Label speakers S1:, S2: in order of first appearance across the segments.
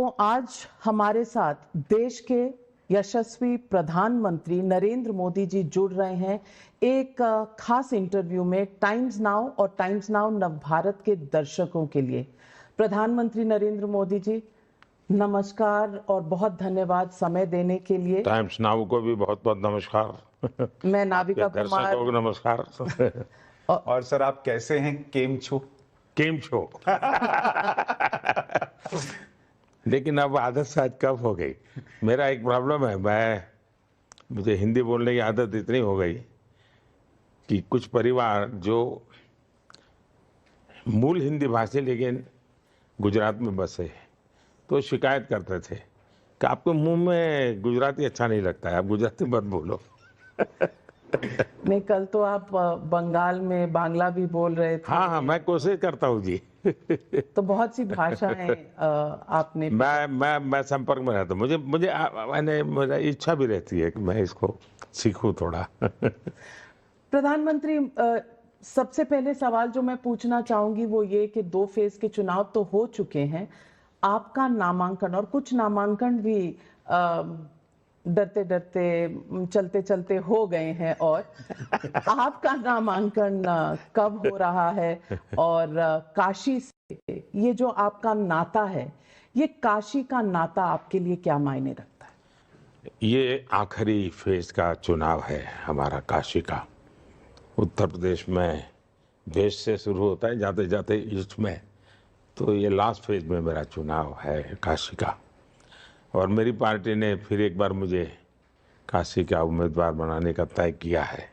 S1: तो आज हमारे साथ देश के यशस्वी प्रधानमंत्री नरेंद्र मोदी जी जुड़ रहे हैं एक खास इंटरव्यू में टाइम्स नाउ और टाइम्स नाउ नव भारत के दर्शकों के लिए। प्रधानमंत्री नरेंद्र मोदी जी, नमस्कार और बहुत धन्यवाद समय देने के लिए।
S2: टाइम्स नाउ को भी बहुत बहुत नमस्कार।
S1: मैं नाविका
S2: आपके
S1: कुमार।
S2: दर्शकों को नमस्कार।
S3: और सर आप कैसे हैं? केम छो?
S2: केम छो? लेकिन अब आदत शायद कब हो गई। मेरा एक प्रॉब्लम है, मुझे हिंदी बोलने की आदत इतनी हो गई कि कुछ परिवार जो मूल हिंदी भाषी लेकिन गुजरात में बसे तो शिकायत करते थे कि आपके मुंह में गुजराती अच्छा नहीं लगता है, आप गुजराती मत बोलो।
S1: नहीं, कल तो आप बंगाल में बांग्ला भी बोल रहे थे।
S2: हाँ, मैं कोशिश करता हूँ जी।
S1: तो बहुत सी भाषाएं आपने।
S2: मैं संपर्क में रहता हूँ। मेरा इच्छा भी रहती है कि मैं इसको सीखूं थोड़ा।
S1: प्रधानमंत्री, सबसे पहले सवाल जो मैं पूछना चाहूंगी वो ये कि 2 फेज के चुनाव तो हो चुके हैं, आपका नामांकन और कुछ नामांकन भी डरते डरते चलते चलते हो गए हैं, और आपका नामांकन कब हो रहा है? और काशी से ये जो आपका नाता है, ये काशी का नाता आपके लिए क्या मायने रखता है?
S2: ये आखिरी फेज का चुनाव है हमारा, काशी का। उत्तर प्रदेश में वेस्ट से शुरू होता है, जाते जाते ईस्ट में, तो ये लास्ट फेज में मेरा चुनाव है काशी का। और मेरी पार्टी ने फिर एक बार मुझे काशी का उम्मीदवार बनाने का तय किया है।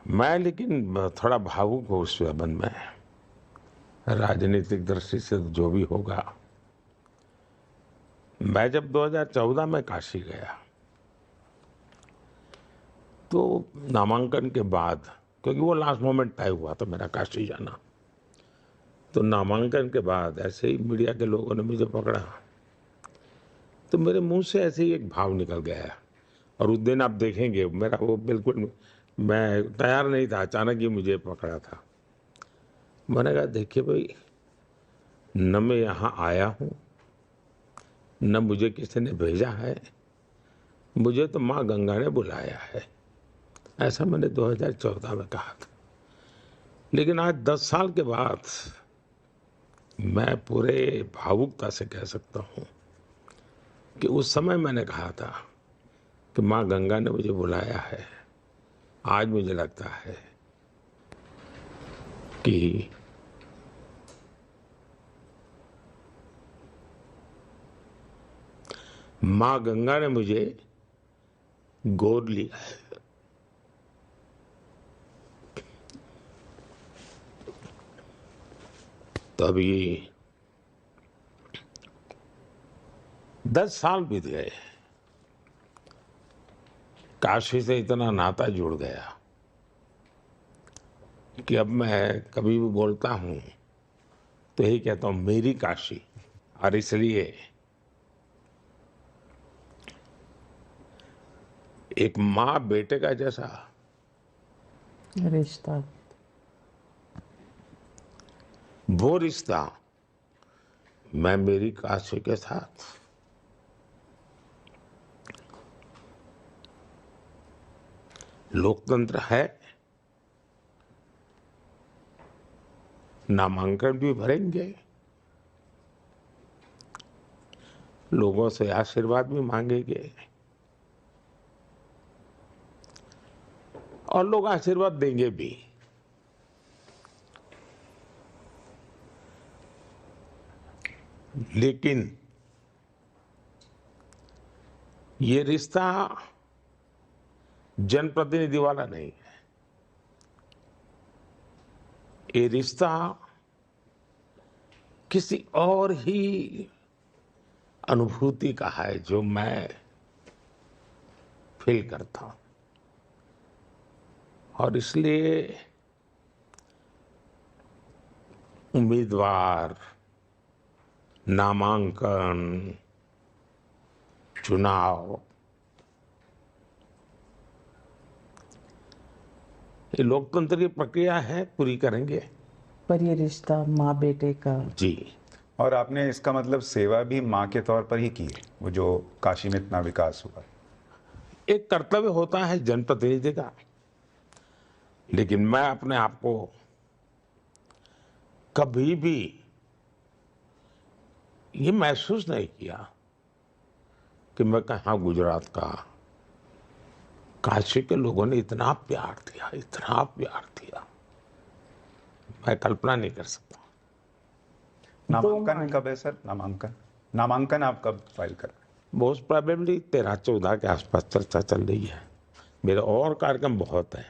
S2: मैं लेकिन थोड़ा भावुक हूँ उस संबंध में। राजनीतिक दृष्टि से जो भी होगा, मैं जब 2014 में काशी गया तो नामांकन के बाद, क्योंकि वो लास्ट मोमेंट तय हुआ था मेरा काशी जाना, तो नामांकन के बाद ऐसे ही मीडिया के लोगों ने मुझे पकड़ा तो मेरे मुंह से ऐसे ही एक भाव निकल गया। और उस दिन आप देखेंगे मेरा वो बिल्कुल, मैं तैयार नहीं था, अचानक ही मुझे पकड़ा था। मैंने कहा देखिए भाई, न मैं यहाँ आया हूँ, न मुझे किसी ने भेजा है, मुझे तो माँ गंगा ने बुलाया है। ऐसा मैंने 2014 में कहा था। लेकिन आज 10 साल के बाद मैं पूरे भावुकता से कह सकता हूँ कि उस समय मैंने कहा था कि माँ गंगा ने मुझे बुलाया है। आज मुझे लगता है कि माँ गंगा ने मुझे गोद लिया है। तो अभी 10 साल बीत गए, काशी से इतना नाता जुड़ गया कि अब मैं कभी भी बोलता हूँ तो यही कहता हूँ, मेरी काशी। और इसलिए एक माँ बेटे का जैसा
S1: रिश्ता,
S2: वो रिश्ता मैं मेरी काशी के साथ, लोकतंत्र है, नामांकन भी भरेंगे, लोगों से आशीर्वाद भी मांगेंगे और लोग आशीर्वाद देंगे भी। लेकिन ये रिश्ता जनप्रतिनिधि वाला नहीं है। ये रिश्ता किसी और ही अनुभूति का है जो मैं फील करता हूं। और इसलिए उम्मीदवार, नामांकन, चुनाव, ये लोकतंत्र की प्रक्रिया है, पूरी करेंगे।
S1: पर ये रिश्ता माँ बेटे का
S2: जी,
S3: और आपने इसका मतलब सेवा भी माँ के तौर पर ही की है, वो जो काशी में इतना विकास हुआ।
S2: एक कर्तव्य होता है जनप्रतिनिधि का, लेकिन मैं अपने आप को कभी भी ये महसूस नहीं किया कि मैं कहाँ गुजरात का, काशी के लोगों ने इतना प्यार दिया, इतना प्यार दिया, मैं कल्पना नहीं कर सकता।
S3: नामांकन कब है सर? नामांकन आप कब फाइल कर रहे हैं?
S2: मोस्ट प्रोबेबली 13-14 के आसपास चर्चा चल रही है। मेरे और कार्यक्रम बहुत हैं,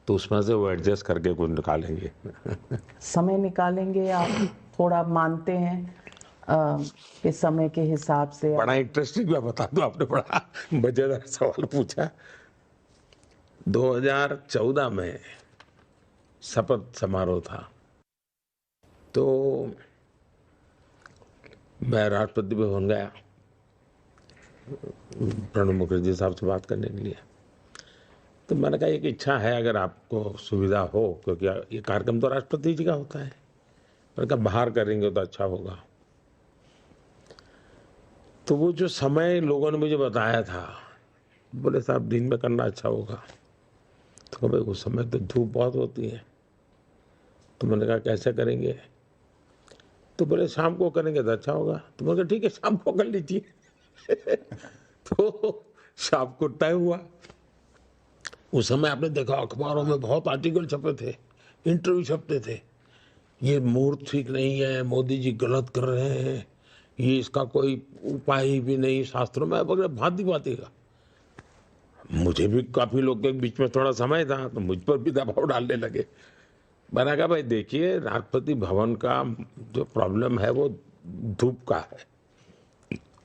S2: तो उसमें से वो एडजस्ट करके कुछ निकालेंगे।
S1: समय निकालेंगे आप? थोड़ा मानते हैं कि समय के हिसाब से
S2: बड़ा इंटरेस्टिंग, मैं बता दूं, आपने बड़ा मजेदार सवाल पूछा। 2014 में शपथ समारोह था, तो मैं राष्ट्रपति भवन गया प्रणब मुखर्जी साहब से बात करने के लिए। तो मैंने कहा एक इच्छा है, अगर आपको सुविधा हो, क्योंकि ये कार्यक्रम तो राष्ट्रपति जी का होता है, मैंने कहा बाहर करेंगे तो अच्छा होगा। तो वो जो समय लोगों ने मुझे बताया था, बोले साहब दिन में करना अच्छा होगा। तो भाई उस समय तो धूप बहुत होती है। तो मैंने कहा कैसे करेंगे? तो बोले शाम को करेंगे तो अच्छा होगा। तो मैंने कहा ठीक है, शाम को कर लीजिए। तो शाम को तय हुआ। उस समय आपने देखा अखबारों में बहुत आर्टिकल छपे थे, इंटरव्यू छपते थे, ये मुहूर्त ठीक नहीं है, मोदी जी गलत कर रहे हैं, ये इसका कोई उपाय भी नहीं शास्त्रों में वगैरह, भांति भांति का। मुझे भी काफी लोग के बीच में थोड़ा समय था, तो मुझ पर भी दबाव डालने लगे। मैंने कहा भाई देखिए, राष्ट्रपति भवन का जो प्रॉब्लम है वो धूप का है,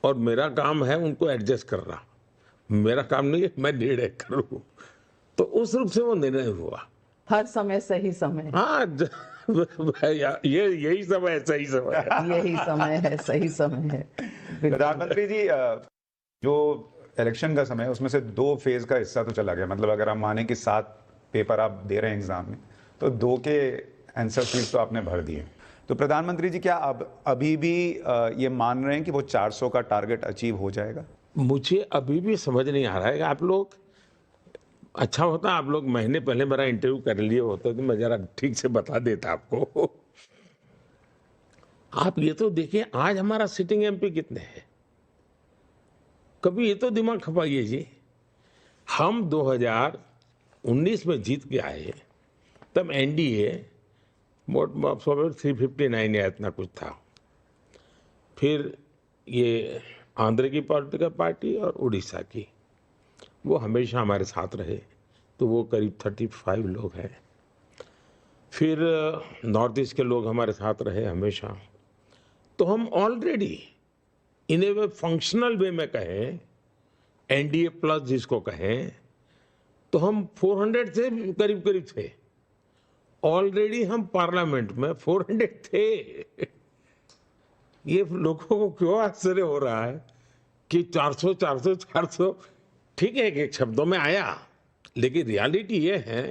S2: और मेरा काम है उनको एडजस्ट करना। मेरा काम नहीं है मैं निर्णय करूं। तो उस रूप से वो निर्णय हुआ।
S1: हर समय सही समय।
S2: हाँ ये यही समय है, सही समय है।
S1: यही समय है, सही समय है। बिल्कुल।
S3: प्रधानमंत्री जी, जो इलेक्शन का समय है उसमें से 2 फेज का हिस्सा तो चला गया। मतलब अगर हम माने कि 7 पेपर आप दे रहे हैं एग्जाम में, तो 2 के आंसर शीट तो आपने भर दिए। तो प्रधानमंत्री जी, क्या अब अभी भी ये मान रहे हैं कि वो 400 का टारगेट अचीव हो जाएगा?
S2: मुझे अभी भी समझ नहीं आ रहा है कि आप लोग, अच्छा होता आप लोग महीने पहले मेरा इंटरव्यू कर लिए होते तो मैं जरा ठीक से बता देता आपको। आप ये तो देखिए आज हमारा सिटिंग एमपी कितने हैं, कभी ये तो दिमाग खपाइए जी। हम 2019 में जीत के आए, तब एनडीए 359 या इतना कुछ था। फिर ये आंध्र की पॉलिटिकल पार्टी और उड़ीसा की, वो हमेशा हमारे साथ रहे, तो वो करीब 35 लोग हैं। फिर नॉर्थ ईस्ट के लोग हमारे साथ रहे हमेशा। तो हम already in A way functional वे में कहें, एनडीए प्लस जिसको कहें, तो हम 400 से करीब करीब थे। ऑलरेडी हम पार्लियामेंट में 400 थे। ये लोगों को क्यों आश्चर्य हो रहा है कि 400 400 400 ठीक है, एक शब्दों में आया, लेकिन रियलिटी ये है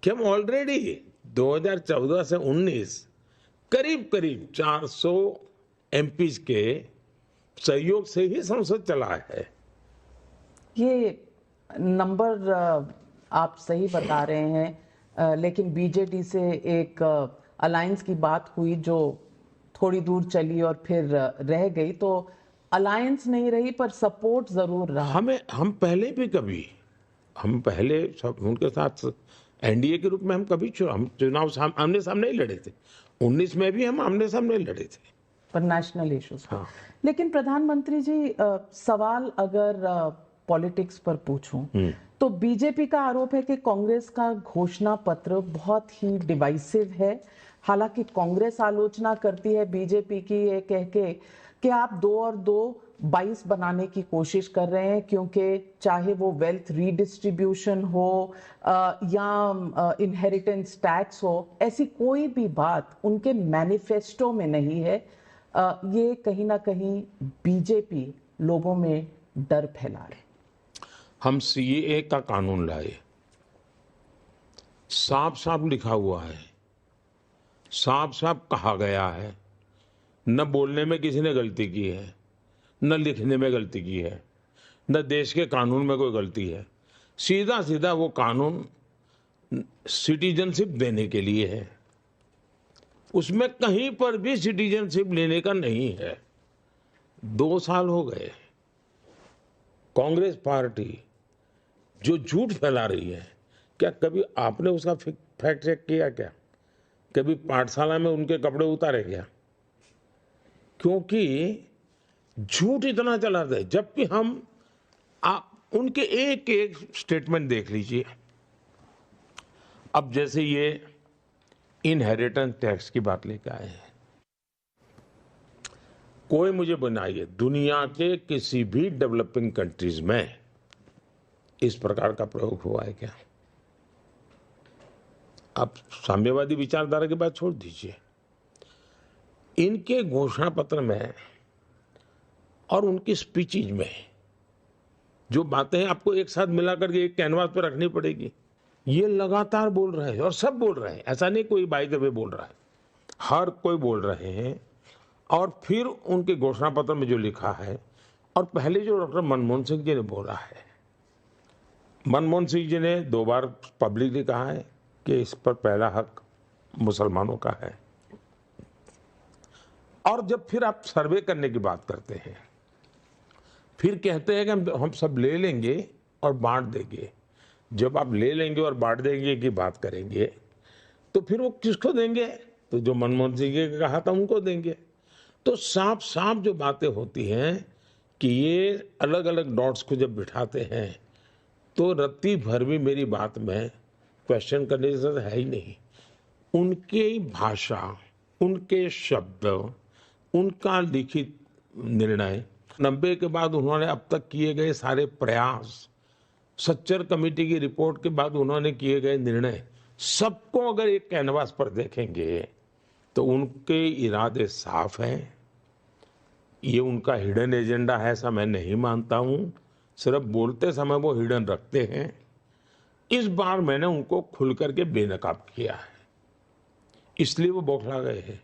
S2: कि हम ऑलरेडी 2014 से 19 करीब करीब 400 एमपीज के सहयोग से ही संसद चला है।
S1: ये नंबर आप सही बता रहे हैं, लेकिन बीजेडी से एक अलायंस की बात हुई जो थोड़ी दूर चली और फिर रह गई। तो अलायंस नहीं रही पर सपोर्ट जरूर रहा।
S2: हम पहले भी कभी, हम पहले सब उनके साथ एनडीए के रूप में हम कभी हम चुनाव आमने सामने ही लड़े थे। 19 में भी हम आमने सामने लड़े थे
S1: पर नेशनल इश्यूज।
S2: हाँ।
S1: लेकिन प्रधानमंत्री जी, सवाल अगर पॉलिटिक्स पर पूछूं, तो बीजेपी का आरोप है कि कांग्रेस का घोषणा पत्र बहुत ही डिवाइसिव है। हालांकि कांग्रेस आलोचना करती है बीजेपी की ये कह के कि आप 2 और 2 22 बनाने की कोशिश कर रहे हैं, क्योंकि चाहे वो वेल्थ रीडिस्ट्रीब्यूशन हो या इनहेरिटेंस टैक्स हो, ऐसी कोई भी बात उनके मैनिफेस्टो में नहीं है। ये कहीं ना कहीं बीजेपी लोगों में डर फैला रहे।
S2: हम सीएए का कानून लाए, साफ साफ लिखा हुआ है, साफ साफ कहा गया है न बोलने में किसी ने गलती की है, न लिखने में गलती की है, न देश के कानून में कोई गलती है। सीधा सीधा वो कानून सिटीजनशिप देने के लिए है, उसमें कहीं पर भी सिटीजनशिप लेने का नहीं है। 2 साल हो गए, कांग्रेस पार्टी जो झूठ फैला रही है, क्या कभी आपने उसका फैक्ट चेक किया क्या? कभी पाठशाला में उनके कपड़े उतारे क्या? क्योंकि झूठ इतना चला रहा है। जब भी हम आप उनके एक एक स्टेटमेंट देख लीजिए। अब जैसे ये इनहेरिटेंस टैक्स की बात लेकर आए हैं, कोई मुझे बनाइए दुनिया के किसी भी डेवलपिंग कंट्रीज में इस प्रकार का प्रयोग हुआ है क्या? आप साम्यवादी विचारधारा की बात छोड़ दीजिए, इनके घोषणा पत्र में और उनकी स्पीचेज में जो बातें हैं आपको एक साथ मिला करके एक कैनवास पर रखनी पड़ेगी। ये लगातार बोल रहे हैं और सब बोल रहे हैं, ऐसा नहीं कोई बाय द वे बोल रहा है, हर कोई बोल रहे हैं। और फिर उनके घोषणा पत्र में जो लिखा है, और पहले जो डॉक्टर मनमोहन सिंह जी ने बोला है, मनमोहन सिंह जी ने 2 बार पब्लिकली कहा है कि इस पर पहला हक मुसलमानों का है। और जब फिर आप सर्वे करने की बात करते हैं, फिर कहते हैं कि हम सब ले लेंगे और बांट देंगे। जब आप ले लेंगे और बांट देंगे की बात करेंगे तो फिर वो किसको देंगे? तो जो मनमोहन सिंह जी ने कहा था उनको देंगे। तो साफ साफ जो बातें होती हैं कि ये अलग अलग डॉट्स को जब बिठाते हैं तो रत्ती भर भी मेरी बात में क्वेश्चन करने की जरूरत है ही नहीं। उनकी भाषा, उनके शब्द, उनका लिखित निर्णय, 90 के बाद उन्होंने अब तक किए गए सारे प्रयास, सच्चर कमेटी की रिपोर्ट के बाद उन्होंने किए गए निर्णय, सबको अगर एक कैनवास पर देखेंगे तो उनके इरादे साफ हैं। ये उनका हिडन एजेंडा है ऐसा मैं नहीं मानता हूं, सिर्फ बोलते समय वो हिडन रखते हैं। इस बार मैंने उनको खुल करके बेनकाब किया है, इसलिए वो बौखला गए हैं।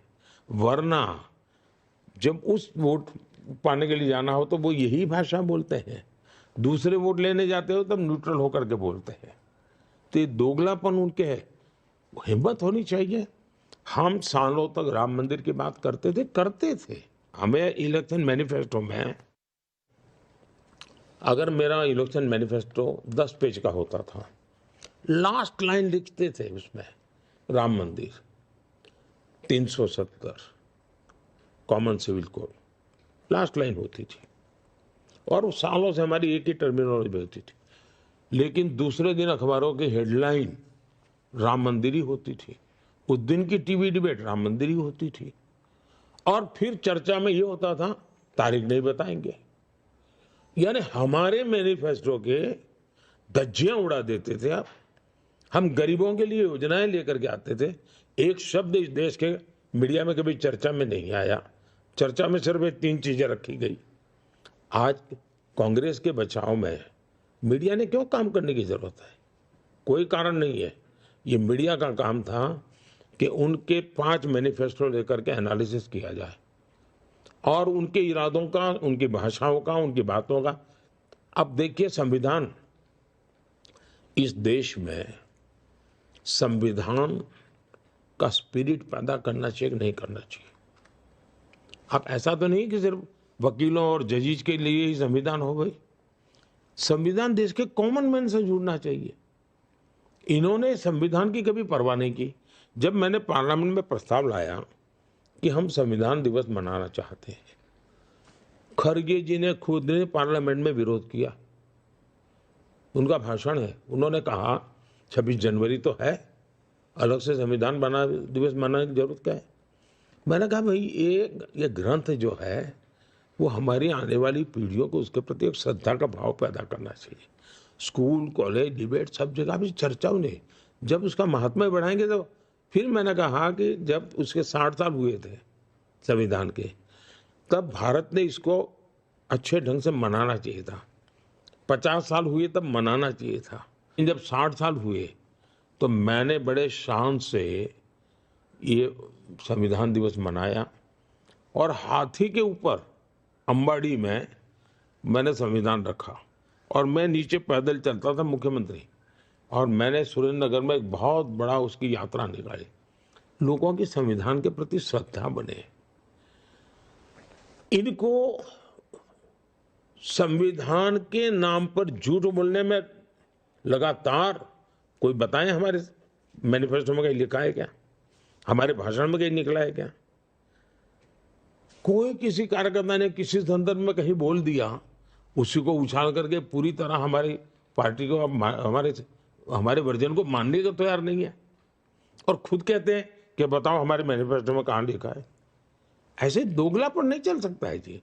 S2: वरना जब उस वोट पाने के लिए जाना हो तो वो यही भाषा बोलते हैं, दूसरे वोट लेने जाते हो तब न्यूट्रल होकर के बोलते हैं। तो ये दोगलापन उनके है, हिम्मत होनी चाहिए। हम सालों तक राम मंदिर की बात करते थे। हमें इलेक्शन मैनिफेस्टो में, अगर मेरा इलेक्शन मैनिफेस्टो 10 पेज का होता था, लास्ट लाइन लिखते थे उसमें Ram Mandir, 370 common civil code, last line होती थी। और सालों से हमारी एक ही टर्मिनोलॉजी होती थी, लेकिन दूसरे दिन अखबारों की हेडलाइन राम मंदिर ही होती थी। उस दिन की टीवी डिबेट राम मंदिर ही होती थी। और फिर चर्चा में ये होता था तारीख नहीं बताएंगे। यानी हमारे मैनिफेस्टो के धज्जियां उड़ा देते थे आप। हम गरीबों के लिए योजनाएं लेकर के आते थे, एक शब्द इस देश के मीडिया में कभी चर्चा में नहीं आया। चर्चा में सिर्फ 3 चीजें रखी गई। आज कांग्रेस के बचाव में मीडिया ने क्यों काम करने की जरूरत है? कोई कारण नहीं है। ये मीडिया का काम था कि उनके 5 मैनिफेस्टो लेकर के एनालिसिस किया जाए और उनके इरादों का, उनकी भाषाओं का, उनकी बातों का। अब देखिए, संविधान, इस देश में संविधान का स्पिरिट पैदा करना चाहिए कि नहीं करना चाहिए? अब ऐसा तो नहीं कि सिर्फ वकीलों और जजेस के लिए ही संविधान हो गई। संविधान देश के कॉमन मैन से जुड़ना चाहिए। इन्होंने संविधान की कभी परवाह नहीं की। जब मैंने पार्लियामेंट में प्रस्ताव लाया कि हम संविधान दिवस मनाना चाहते हैं, खरगे जी ने खुद ने पार्लियामेंट में विरोध किया। उनका भाषण है, उन्होंने कहा 26 जनवरी तो है, अलग से संविधान दिवस मनाने की जरूरत क्या है? मैंने कहा भाई ये ग्रंथ जो है वो हमारी आने वाली पीढ़ियों को उसके प्रति एक श्रद्धा का भाव पैदा करना चाहिए। स्कूल, कॉलेज, डिबेट सब जगह भी चर्चा नहीं। जब उसका महात्म्य बढ़ाएंगे तो फिर मैंने कहा कि जब उसके 60 साल हुए थे संविधान के, तब भारत ने इसको अच्छे ढंग से मनाना चाहिए था। 50 साल हुए तब मनाना चाहिए था। जब 60 साल हुए तो मैंने बड़े शान से ये संविधान दिवस मनाया और हाथी के ऊपर अंबाड़ी में मैंने संविधान रखा और मैं नीचे पैदल चलता था मुख्यमंत्री, और मैंने सुरेंद्र नगर में एक बहुत बड़ा उसकी यात्रा निकाली। लोगों की संविधान के प्रति श्रद्धा बने। इनको संविधान के नाम पर झूठ बोलने में लगातार, कोई बताएं हमारे मैनिफेस्टो में कहीं लिखा है क्या, हमारे भाषण में कहीं निकला है क्या? कोई किसी कार्यकर्ता ने किसी संदर्भ में कहीं बोल दिया, उसी को उछाल करके पूरी तरह हमारी पार्टी को, हमारे वर्जन को मानने को तैयार नहीं है, और खुद कहते हैं कि बताओ हमारे मैनिफेस्टो में कहाँ लिखा है। ऐसे दोगलापन नहीं चल सकता है जी,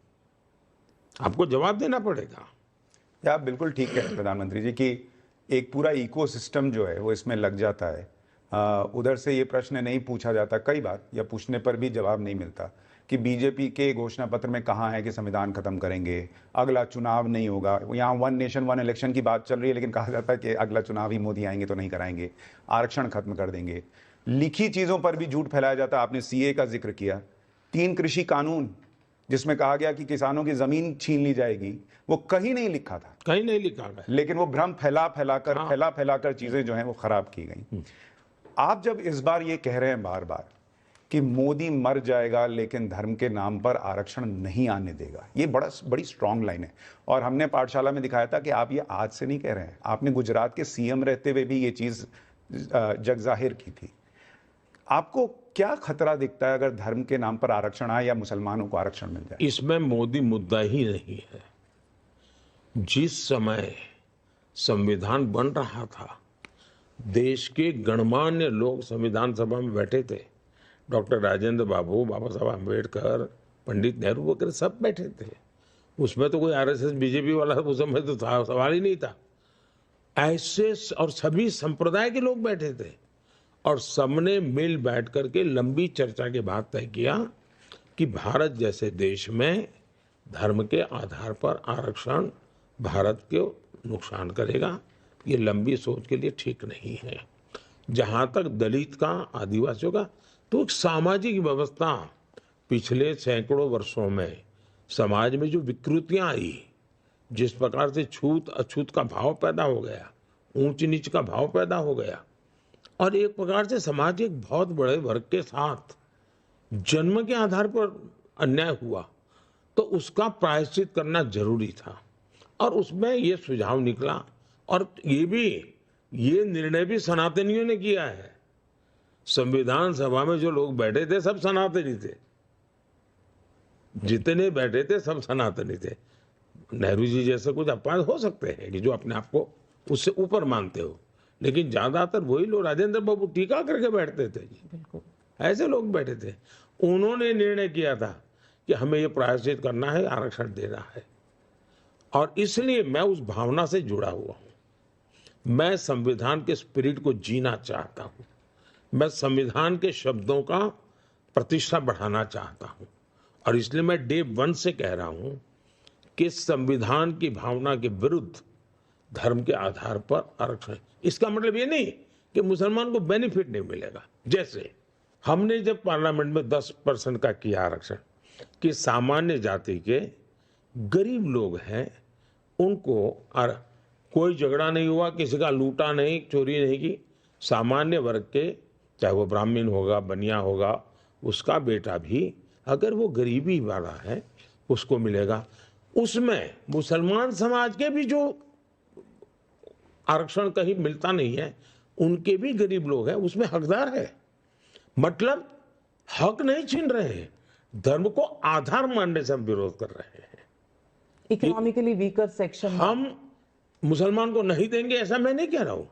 S2: आपको जवाब देना पड़ेगा।
S3: या आप बिल्कुल ठीक है प्रधानमंत्री जी कि एक पूरा इकोसिस्टम जो है वो इसमें लग जाता है। उधर से ये प्रश्न नहीं पूछा जाता कई बार, या पूछने पर भी जवाब नहीं मिलता कि बीजेपी के घोषणा पत्र में कहाँ है कि संविधान खत्म करेंगे, अगला चुनाव नहीं होगा। यहाँ 1 नेशन 1 इलेक्शन की बात चल रही है, लेकिन कहा जाता है कि अगला चुनाव ही मोदी आएंगे तो नहीं कराएंगे, आरक्षण खत्म कर देंगे। लिखी चीज़ों पर भी झूठ फैलाया जाता है। आपने सीए का जिक्र किया, 3 कृषि कानून जिसमें कहा गया कि किसानों की जमीन छीन ली जाएगी, वो कहीं नहीं लिखा था,
S2: कहीं नहीं लिखा गया,
S3: लेकिन वो भ्रम फैला कर चीजें जो हैं वो खराब की गई। आप जब इस बार ये कह रहे हैं बार बार कि मोदी मर जाएगा लेकिन धर्म के नाम पर आरक्षण नहीं आने देगा, ये बड़ी स्ट्रांग लाइन है। और हमने पाठशाला में दिखाया था कि आप ये आज से नहीं कह रहे हैं, आपने गुजरात के सीएम रहते हुए भी ये चीज जग जाहिर की थी। आपको क्या खतरा दिखता है अगर धर्म के नाम पर आरक्षण आए या मुसलमानों को आरक्षण मिल जाए?
S2: इसमें मोदी मुद्दा ही नहीं है। जिस समय संविधान बन रहा था, देश के गणमान्य लोग संविधान सभा में बैठे थे, डॉक्टर राजेंद्र बाबू, बाबा साहब अम्बेडकर, पंडित नेहरू वगैरह सब बैठे थे। उसमें तो कोई आरएसएस बीजेपी वाला उस समय तो सवाल ही नहीं था। ऐसे और सभी संप्रदाय के लोग बैठे थे, और सबने मिल बैठ करके लंबी चर्चा के बाद तय किया कि भारत जैसे देश में धर्म के आधार पर आरक्षण भारत को नुकसान करेगा, ये लंबी सोच के लिए ठीक नहीं है। जहाँ तक दलित का, आदिवासियों का, तो एक सामाजिक व्यवस्था पिछले सैकड़ों वर्षों में समाज में जो विकृतियाँ आई, जिस प्रकार से छूत अछूत का भाव पैदा हो गया, ऊंच नीच का भाव पैदा हो गया, और एक प्रकार से समाज एक बहुत बड़े वर्ग के साथ जन्म के आधार पर अन्याय हुआ, तो उसका प्रायश्चित करना जरूरी था। और उसमें ये सुझाव निकला, और ये निर्णय भी सनातनियों ने किया है। संविधान सभा में जो लोग बैठे थे सब सनातनी थे, जितने बैठे थे सब सनातनी थे। नेहरू जी जैसे कुछ अपवाद हो सकते हैं कि जो अपने आप को उससे ऊपर मानते हो, लेकिन ज्यादातर वही लोग, राजेंद्र बाबू टीका करके बैठते थे जी, ऐसे लोग बैठे थे। उन्होंने निर्णय किया था कि हमें ये प्रायश्चित करना है, आरक्षण देना है, और इसलिए मैं उस भावना से जुड़ा हुआ हूं। मैं संविधान के स्पिरिट को जीना चाहता हूं, मैं संविधान के शब्दों का प्रतिष्ठा बढ़ाना चाहता हूं, और इसलिए मैं डे 1 से कह रहा हूं कि संविधान की भावना के विरुद्ध धर्म के आधार पर आरक्षण। इसका मतलब ये नहीं कि मुसलमान को बेनिफिट नहीं मिलेगा। जैसे हमने जब पार्लियामेंट में 10% का किया आरक्षण, कि सामान्य जाति के गरीब लोग हैं उनको कोई झगड़ा नहीं हुआ, किसी का लूटा नहीं, चोरी नहीं की, सामान्य वर्ग के, चाहे वो ब्राह्मण होगा, बनिया होगा, उसका बेटा भी अगर वो गरीबी वाला है उसको मिलेगा। उसमें मुसलमान समाज के भी जो आरक्षण कहीं मिलता नहीं है, उनके भी गरीब लोग हैं, उसमें हकदार है। मतलब हक नहीं छीन रहे हैं, धर्म को आधार मानने से हम विरोध कर रहे हैं।
S1: इकोनॉमिकली वीकर सेक्शन
S2: हम मुसलमान को नहीं देंगे ऐसा मैं नहीं कह रहा हूं।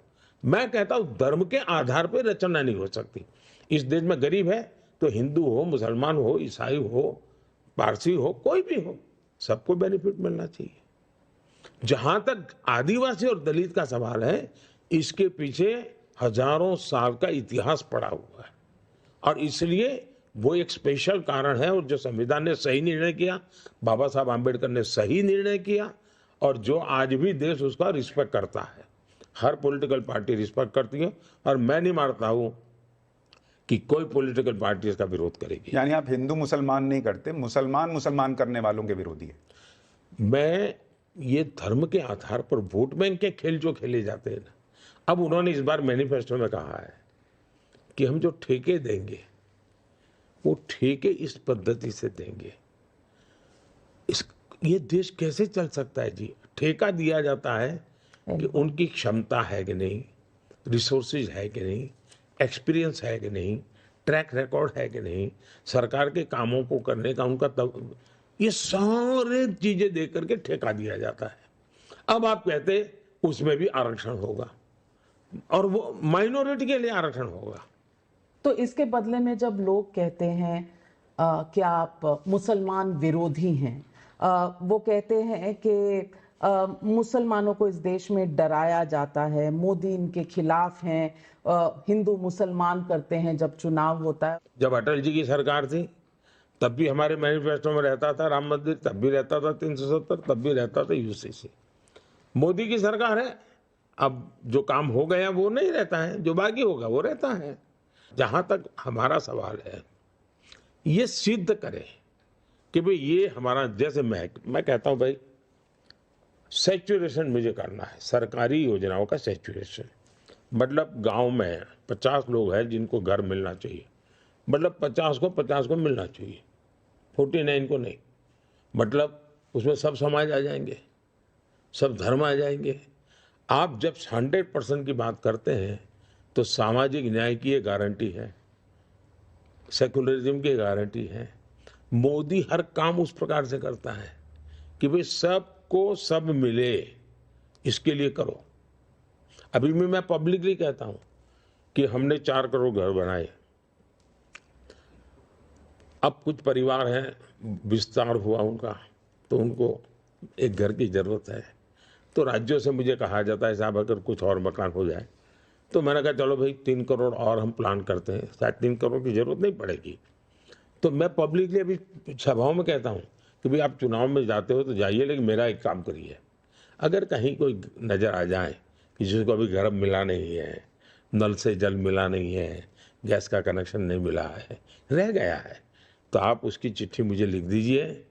S2: मैं कहता हूं धर्म के आधार पर रचना नहीं हो सकती। इस देश में गरीब है तो हिंदू हो, मुसलमान हो, ईसाई हो, पारसी हो, कोई भी हो, सबको बेनिफिट मिलना चाहिए। जहां तक आदिवासी और दलित का सवाल है, इसके पीछे हजारों साल का इतिहास पड़ा हुआ है, और इसलिए वो एक स्पेशल कारण है। और जो संविधान ने सही निर्णय किया, बाबा साहब आम्बेडकर ने सही निर्णय किया, और जो आज भी देश उसका रिस्पेक्ट करता है, हर पॉलिटिकल पार्टी रिस्पेक्ट करती है। और मैं नहीं मानता हूं कि कोई पॉलिटिकल पार्टी इसका विरोध करेगी।
S3: यानी आप हिंदू मुसलमान नहीं करते, मुसलमान मुसलमान करने वालों के विरोधी है।
S2: मैं ये धर्म के आधार पर वोट बैंक के खेल जो खेले जाते हैं ना, अब उन्होंने इस बार मैनिफेस्टो में कहा है कि हम जो ठेके देंगे वो ठेके इस पद्धति से देंगे। ये देश कैसे चल सकता है जी? ठेका दिया जाता है कि उनकी क्षमता है कि नहीं, रिसोर्सेज है कि नहीं, एक्सपीरियंस है कि नहीं, ट्रैक रिकॉर्ड है कि नहीं, सरकार के कामों को करने का उनका ये सारे चीजें देख करके ठेका दिया जाता है। अब आप कहते उसमें भी आरक्षण होगा और वो माइनॉरिटी के लिए आरक्षण होगा।
S1: तो इसके बदले में जब लोग कहते हैं कि आप मुसलमान विरोधी हैं, वो कहते हैं कि मुसलमानों को इस देश में डराया जाता है, मोदी इनके खिलाफ हैं, हिंदू मुसलमान करते हैं जब चुनाव होता है।
S2: जब अटल जी की सरकार थी तब भी हमारे मैनिफेस्टो में रहता था राम मंदिर, तब भी रहता था 370, तब भी रहता था यूसीसी। मोदी की सरकार है, अब जो काम हो गया वो नहीं रहता है, जो बाकी होगा वो रहता है। जहां तक हमारा सवाल है, ये सिद्ध करें कि भाई ये हमारा, जैसे मैं कहता हूं भाई सैचुरेशन मुझे करना है, सरकारी योजनाओं का सैचुरेशन। मतलब गांव में 50 लोग हैं जिनको घर मिलना चाहिए, मतलब 50 को मिलना चाहिए, 49 को नहीं। मतलब उसमें सब समाज आ जाएंगे, सब धर्म आ जाएंगे। आप जब 100% की बात करते हैं तो सामाजिक न्याय की ये गारंटी है, सेकुलरिज्म की गारंटी है। मोदी हर काम उस प्रकार से करता है कि भाई सबको सब मिले, इसके लिए करो। अभी भी मैं पब्लिकली कहता हूं कि हमने 4 करोड़ घर बनाए। अब कुछ परिवार हैं, विस्तार हुआ उनका, तो उनको एक घर की जरूरत है। तो राज्यों से मुझे कहा जाता है साहब अगर कुछ और मकान हो जाए, तो मैंने कहा चलो भाई 3 करोड़ और हम प्लान करते हैं, शायद 3 करोड़ की जरूरत नहीं पड़ेगी। तो मैं पब्लिकली अभी सभाओं में कहता हूं कि भाई आप चुनाव में जाते हो तो जाइए, लेकिन मेरा एक काम करिए, अगर कहीं कोई नज़र आ जाए कि जिसको अभी घर मिला नहीं है, नल से जल मिला नहीं है, गैस का कनेक्शन नहीं मिला है, रह गया है, तो आप उसकी चिट्ठी मुझे लिख दीजिए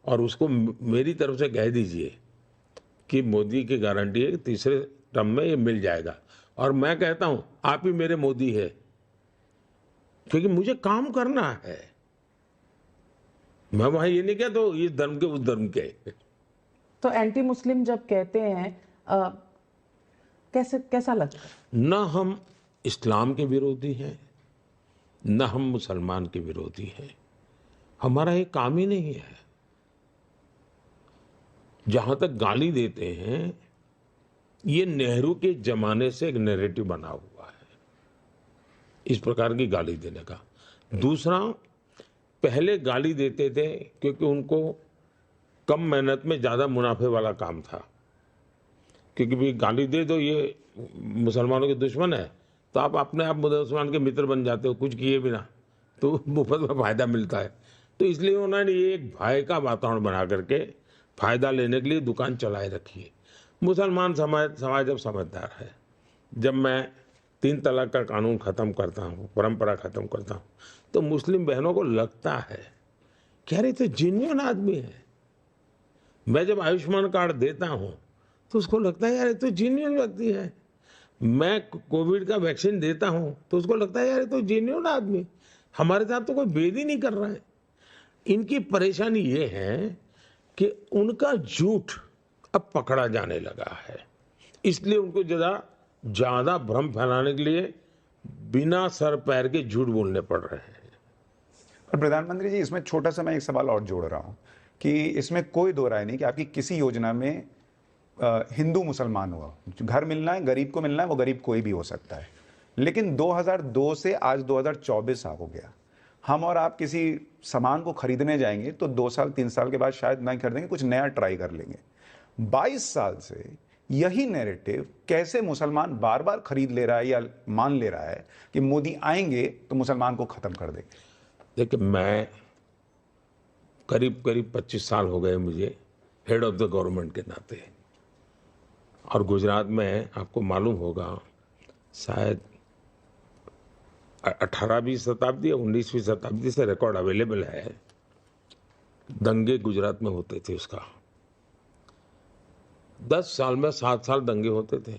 S2: और उसको मेरी तरफ से कह दीजिए कि मोदी की गारंटी है कि तीसरे टर्म में ये मिल जाएगा। और मैं कहता हूं आप ही मेरे मोदी है, क्योंकि मुझे काम करना है। मैं वहां ये नहीं कहता ये धर्म के उस धर्म के।
S1: तो एंटी मुस्लिम जब कहते हैं कैसा लगता है?
S2: न हम इस्लाम के विरोधी हैं, न हम मुसलमान के विरोधी हैं, हमारा ये काम ही नहीं है। जहां तक गाली देते हैं, ये नेहरू के जमाने से एक नैरेटिव बना हुआ है, इस प्रकार की गाली देने का। दूसरा, पहले गाली देते थे क्योंकि उनको कम मेहनत में ज्यादा मुनाफे वाला काम था, क्योंकि भी गाली दे दो ये मुसलमानों के दुश्मन है तो आप अपने आप मुसलमान के मित्र बन जाते हो, कुछ किए बिना, तो मुफ्त में फायदा मिलता है। तो इसलिए उन्होंने ये एक भय का वातावरण बना करके फायदा लेने के लिए दुकान चलाए रखी है। मुसलमान समाज अब समझदार है। जब मैं 3 तलाक का कानून खत्म करता हूँ, परंपरा खत्म करता हूँ, तो मुस्लिम बहनों को लगता है कि अरे तो जेन्युइन आदमी है। मैं जब आयुष्मान कार्ड देता हूँ तो उसको लगता है यार ये तो जेन्युइन व्यक्ति है। मैं कोविड का वैक्सीन देता हूँ तो उसको लगता है यार ये तो जेन्युइन आदमी, हमारे साथ तो कोई भेद ही नहीं कर रहा है। इनकी परेशानी ये है कि उनका झूठ अब पकड़ा जाने लगा है, इसलिए उनको ज्यादा भ्रम फैलाने के लिए बिना सर पैर के झूठ बोलने पड़ रहे हैं।
S3: और प्रधानमंत्री जी, इसमें छोटा सा मैं एक सवाल और जोड़ रहा हूं कि इसमें कोई दो राय नहीं कि आपकी किसी योजना में हिंदू मुसलमान हुआ, घर मिलना है, गरीब को मिलना है, वो गरीब कोई भी हो सकता है। लेकिन 2002 से आज 2024 हो गया, हम और आप किसी सामान को खरीदने जाएंगे तो 2 साल 3 साल के बाद शायद नहीं खरीदेंगे, कुछ नया ट्राई कर लेंगे। 22 साल से यही नैरेटिव कैसे मुसलमान बार बार खरीद ले रहा है या मान ले रहा है कि मोदी आएंगे तो मुसलमान को खत्म कर देंगे।
S2: देखिए, मैं करीब 25 साल हो गए मुझे हेड ऑफ द गवर्नमेंट के नाते, और गुजरात में आपको मालूम होगा शायद 18वीं शताब्दी या 19वीं शताब्दी से रिकॉर्ड अवेलेबल है। दंगे गुजरात में होते थे उसका, 10 साल में 7 साल दंगे होते थे।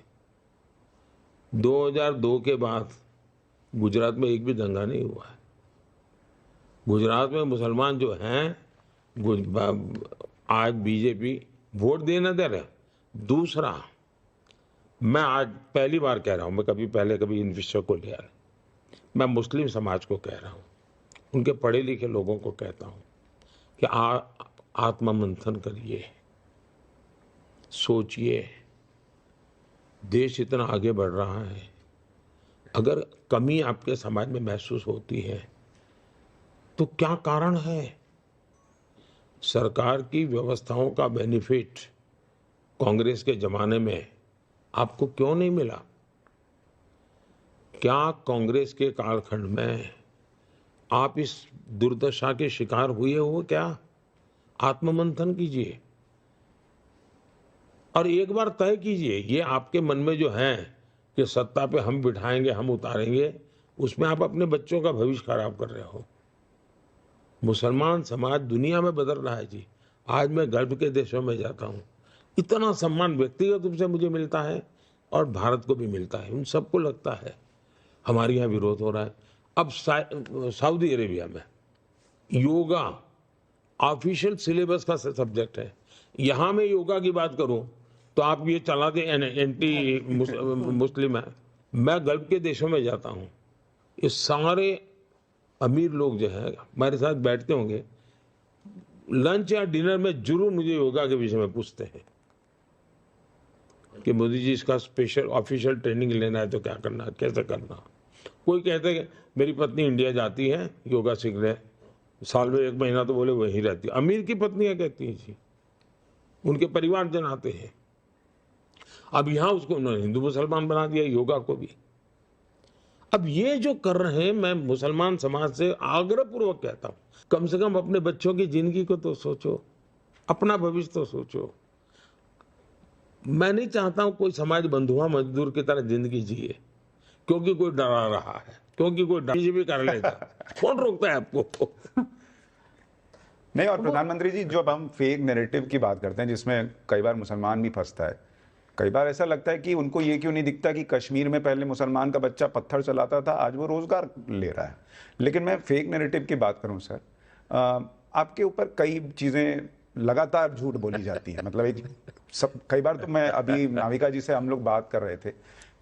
S2: 2002 के बाद गुजरात में एक भी दंगा नहीं हुआ है। गुजरात में मुसलमान जो हैं आज बीजेपी वोट देना दे रहे। दूसरा, मैं आज पहली बार कह रहा हूं, मैं कभी इन विषयों को लिया नहीं, मैं मुस्लिम समाज को कह रहा हूं, उनके पढ़े लिखे लोगों को कहता हूं कि आत्ममंथन करिए, सोचिए, देश इतना आगे बढ़ रहा है, अगर कमी आपके समाज में महसूस होती है तो क्या कारण है? सरकार की व्यवस्थाओं का बेनिफिट कांग्रेस के जमाने में आपको क्यों नहीं मिला? क्या कांग्रेस के कालखंड में आप इस दुर्दशा के शिकार हुए हो क्या? आत्ममंथन कीजिए और एक बार तय कीजिए, ये आपके मन में जो है कि सत्ता पे हम बिठाएंगे, हम उतारेंगे, उसमें आप अपने बच्चों का भविष्य खराब कर रहे हो। मुसलमान समाज दुनिया में बदल रहा है जी। आज मैं गल्फ के देशों में जाता हूँ, इतना सम्मान व्यक्तिगत रूप से मुझे मिलता है और भारत को भी मिलता है। उन सबको लगता है हमारे यहाँ विरोध हो रहा है। अब सऊदी अरेबिया में योगा ऑफिशियल सिलेबस का सब्जेक्ट है। यहाँ मैं योगा की बात करूँ तो आप ये चला दे एंटी मुस्लिम है। मैं गल्फ के देशों में जाता हूँ, ये सारे अमीर लोग जो है हमारे साथ बैठते होंगे, लंच या डिनर में जरूर मुझे योगा के विषय में पूछते हैं कि मोदी जी इसका स्पेशल ऑफिशियल ट्रेनिंग लेना है तो क्या करना, कैसे करना। कोई कहते हैं मेरी पत्नी इंडिया जाती है योगा सीखने, साल में 1 महीना तो बोले वहीं रहती है। अमीर की पत्नियां कहती हैं जी, उनके परिवारजन आते हैं। अब यहाँ उसको उन्होंने हिंदू मुसलमान बना दिया, योगा को भी। अब ये जो कर रहे हैं, मैं मुसलमान समाज से आग्रहपूर्वक कहता हूँ, कम से कम अपने बच्चों की जिंदगी को तो सोचो, अपना भविष्य तो सोचो। मैं नहीं चाहता हूं कोई समाज बंधुआ मजदूर की तरह जिंदगी जिए क्योंकि कोई डरा रहा है, क्योंकि कोई भी कर लेगा। कौन रोकता है आपको?
S3: नहीं, और प्रधानमंत्री जी, जो अब हम फेक नैरेटिव की बात करते हैं जिसमें कई बार मुसलमान भी फंसता है, कई बार ऐसा लगता है कि उनको ये क्यों नहीं दिखता कि कश्मीर में पहले मुसलमान का बच्चा पत्थर चलाता था, आज वो रोजगार ले रहा है। लेकिन मैं फेक नैरेटिव की बात करूं सर, आपके ऊपर कई चीजें लगातार झूठ बोली जाती हैं। मतलब कई बार तो मैं अभी नाविका जी से हम लोग बात कर रहे थे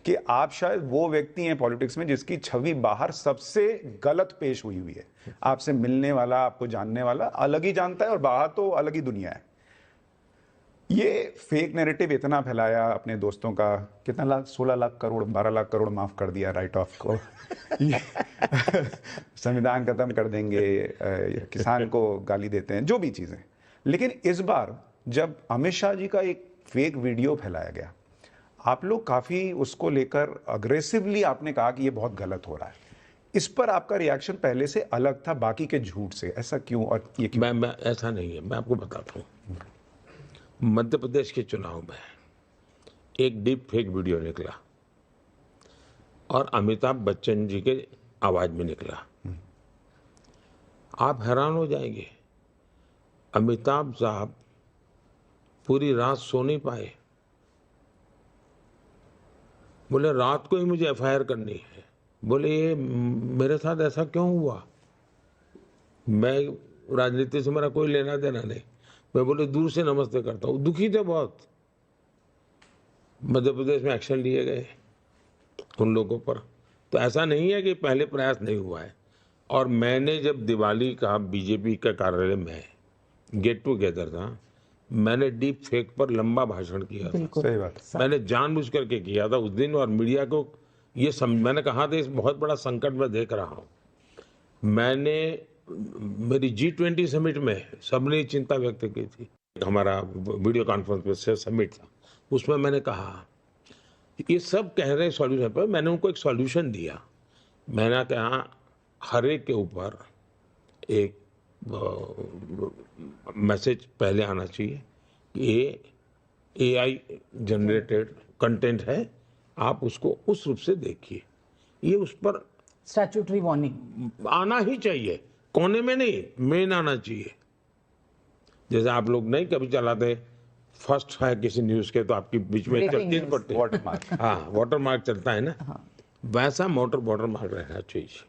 S3: कि आप शायद वो व्यक्ति हैं पॉलिटिक्स में जिसकी छवि बाहर सबसे गलत पेश हुई है। आपसे मिलने वाला, आपको जानने वाला अलग ही जानता है और बाहर तो अलग ही दुनिया है। ये फेक नैरेटिव इतना फैलाया अपने दोस्तों का, कितना लाख, 16 लाख करोड़, 12 लाख करोड़ माफ कर दिया राइट ऑफ को। संविधान खत्म कर देंगे, किसान को गाली देते हैं, जो भी चीजें। लेकिन इस बार जब अमित शाह जी का एक फेक वीडियो फैलाया गया, आप लोग काफी उसको लेकर अग्रेसिवली आपने कहा कि ये बहुत गलत हो रहा है। इस पर आपका रिएक्शन पहले से अलग था बाकी के झूठ से, ऐसा क्यों और ये क्यों?
S2: मैं ऐसा नहीं है, मैं आपको बताता हूँ। मध्य प्रदेश के चुनाव में एक डीप फेक वीडियो निकला और अमिताभ बच्चन जी के आवाज में निकला। आप हैरान हो जाएंगे, अमिताभ साहब पूरी रात सो नहीं पाए। बोले रात को ही मुझे एफआईआर करनी है। बोले ये मेरे साथ ऐसा क्यों हुआ? मैं राजनीति से मेरा कोई लेना देना नहीं। मैं बोले दूर से नमस्ते करता हूँ। दुखी थे बहुत। मध्य प्रदेश में एक्शन लिए गए उन लोगों पर। तो ऐसा नहीं है कि पहले प्रयास नहीं हुआ है। और मैंने जब दिवाली का बीजेपी का कार्यालय में गेट टुगेदर था, मैंने डीप फेक पर लंबा भाषण किया था।
S3: सही बात।
S2: मैंने जानबूझ करके किया था उस दिन, और मीडिया को ये मैंने कहा था इस बहुत बड़ा संकट में देख रहा हूँ। मैंने मेरी G20 समिट में सबने चिंता व्यक्त की थी। हमारा वीडियो कॉन्फ्रेंस पे समिट था, उसमें मैंने कहा ये सब कह रहे सॉल्यूशन पर, मैंने उनको एक सॉल्यूशन दिया। मैंने कहा हर एक के ऊपर एक मैसेज पहले आना चाहिए कि ये AI जनरेटेड कंटेंट है, आप उसको उस रूप से देखिए। ये उस पर
S1: स्टैट्यूटरी वार्निंग
S2: आना ही चाहिए, कोने में नहीं, मेन आना चाहिए। जैसे आप लोग नहीं कभी चलाते, फर्स्ट है किसी न्यूज के तो आपकी बीच में
S1: Breaking
S2: चलती
S1: news.
S2: पड़ती,
S3: वाटरमार्क।
S2: हाँ वाटर मार्क चलता है ना, वैसा वाटर मार्क रहना चाहिए।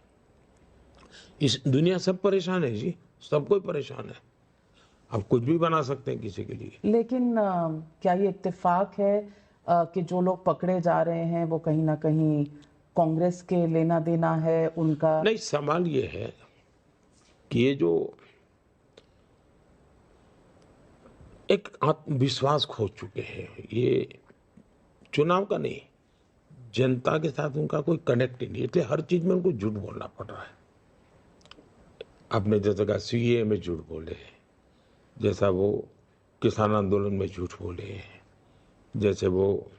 S2: इस दुनिया सब परेशान है जी, सब कोई परेशान है। आप कुछ भी बना सकते हैं किसी के लिए।
S1: लेकिन क्या ये इत्तेफाक है कि जो लोग पकड़े जा रहे हैं वो कहीं ना कहीं कांग्रेस के लेना देना है उनका?
S2: नहीं, सवाल ये है कि ये जो एक आत्मविश्वास खो चुके हैं, ये चुनाव का नहीं, जनता के साथ उनका कोई कनेक्ट ही नहीं, इसलिए हर चीज में उनको झूठ बोलना पड़ रहा है। आपने जैसे कहा सीए में झूठ बोले, जैसा वो किसान आंदोलन में झूठ बोले, जैसे वो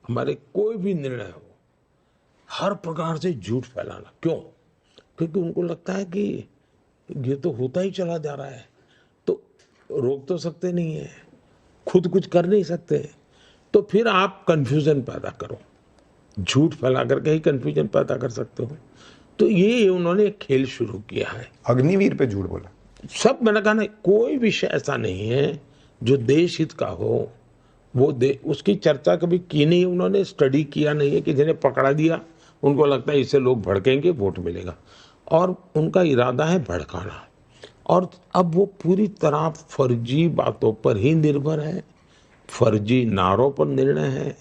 S2: हमारे कोई भी निर्णय हो, हर प्रकार से झूठ फैलाना। क्यों? क्योंकि उनको लगता है कि ये तो होता ही चला जा रहा है, तो रोक तो सकते नहीं है, खुद कुछ कर नहीं सकते, तो फिर आप कंफ्यूजन पैदा करो, झूठ फैला करके ही कंफ्यूजन पैदा कर सकते हो। तो ये उन्होंने एक खेल शुरू किया है।
S3: अग्निवीर पे झूठ बोला।
S2: सब, मैंने कहा ना, कोई विषय ऐसा नहीं है जो देश हित का हो, वो उसकी चर्चा कभी की नहीं, उन्होंने स्टडी किया नहीं है कि जिन्हें पकड़ा दिया उनको लगता है इससे लोग भड़केंगे, वोट मिलेगा, और उनका इरादा है भड़काना। और अब वो पूरी तरह फर्जी बातों पर ही निर्भर है, फर्जी नारों पर निर्णय है,